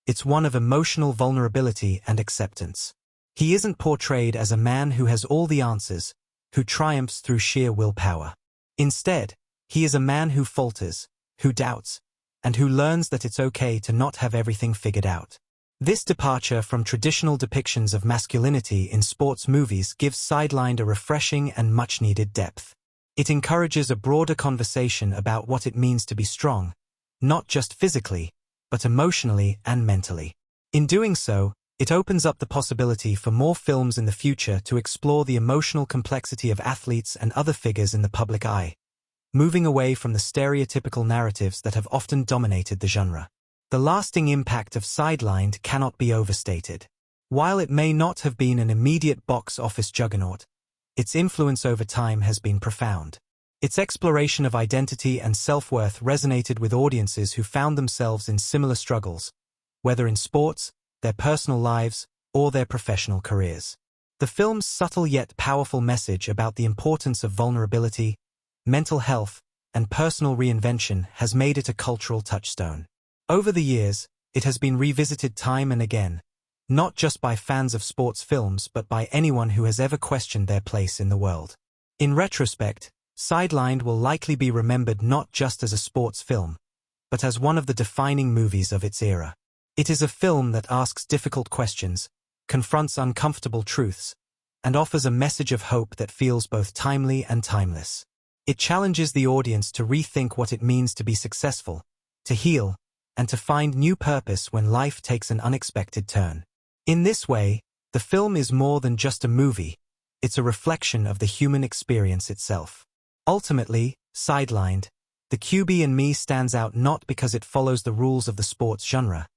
It's one of emotional vulnerability and acceptance. He isn't portrayed as a man who has all the answers, who triumphs through sheer willpower. Instead, he is a man who falters, who doubts, and who learns that it's okay to not have everything figured out. This departure from traditional depictions of masculinity in sports movies gives Sidelined a refreshing and much-needed depth. It encourages a broader conversation about what it means to be strong, not just physically, but emotionally and mentally. In doing so, it opens up the possibility for more films in the future to explore the emotional complexity of athletes and other figures in the public eye, moving away from the stereotypical narratives that have often dominated the genre. The lasting impact of Sidelined cannot be overstated. While it may not have been an immediate box office juggernaut, its influence over time has been profound. Its exploration of identity and self-worth resonated with audiences who found themselves in similar struggles, whether in sports, their personal lives, or their professional careers. The film's subtle yet powerful message about the importance of vulnerability, mental health, and personal reinvention has made it a cultural touchstone. Over the years, it has been revisited time and again, not just by fans of sports films but by anyone who has ever questioned their place in the world. In retrospect, Sidelined will likely be remembered not just as a sports film, but as one of the defining movies of its era. It is a film that asks difficult questions, confronts uncomfortable truths, and offers a message of hope that feels both timely and timeless. It challenges the audience to rethink what it means to be successful, to heal, and to find new purpose when life takes an unexpected turn. In this way, the film is more than just a movie, it's a reflection of the human experience itself. Ultimately, Sidelined, the QB and Me stands out not because it follows the rules of the sports genre,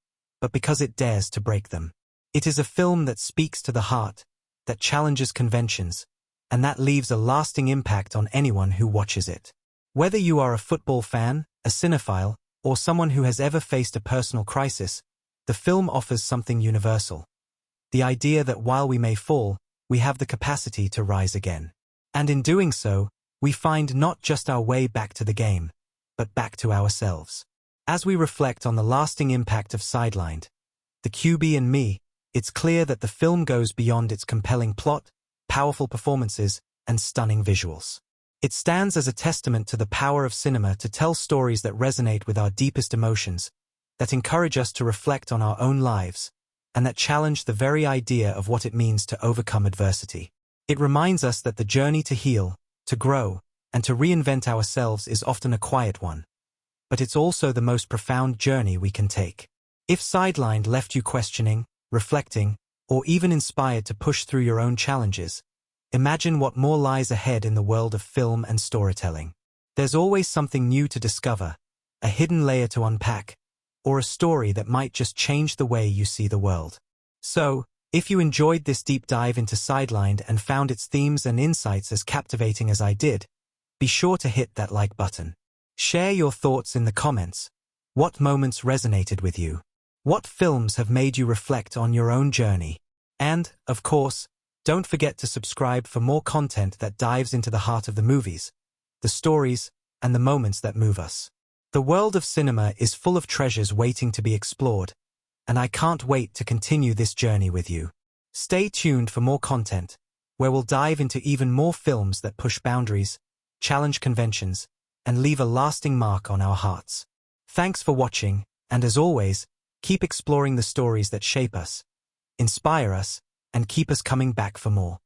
but because it dares to break them. It is a film that speaks to the heart, that challenges conventions, and that leaves a lasting impact on anyone who watches it. Whether you are a football fan, a cinephile, or someone who has ever faced a personal crisis, the film offers something universal. The idea that while we may fall, we have the capacity to rise again. And in doing so, we find not just our way back to the game, but back to ourselves. As we reflect on the lasting impact of Sidelined, the QB and Me, it's clear that the film goes beyond its compelling plot, powerful performances, and stunning visuals. It stands as a testament to the power of cinema to tell stories that resonate with our deepest emotions, that encourage us to reflect on our own lives, and that challenge the very idea of what it means to overcome adversity. It reminds us that the journey to heal, to grow, and to reinvent ourselves is often a quiet one, but it's also the most profound journey we can take. If Sidelined left you questioning, reflecting, or even inspired to push through your own challenges, imagine what more lies ahead in the world of film and storytelling. There's always something new to discover, a hidden layer to unpack, or a story that might just change the way you see the world. So, if you enjoyed this deep dive into Sidelined and found its themes and insights as captivating as I did, be sure to hit that like button. Share your thoughts in the comments. What moments resonated with you? What films have made you reflect on your own journey? And, of course, don't forget to subscribe for more content that dives into the heart of the movies, the stories, and the moments that move us. The world of cinema is full of treasures waiting to be explored, and I can't wait to continue this journey with you. Stay tuned for more content, where we'll dive into even more films that push boundaries, challenge conventions, and leave a lasting mark on our hearts. Thanks for watching, and as always, keep exploring the stories that shape us, inspire us, and keep us coming back for more.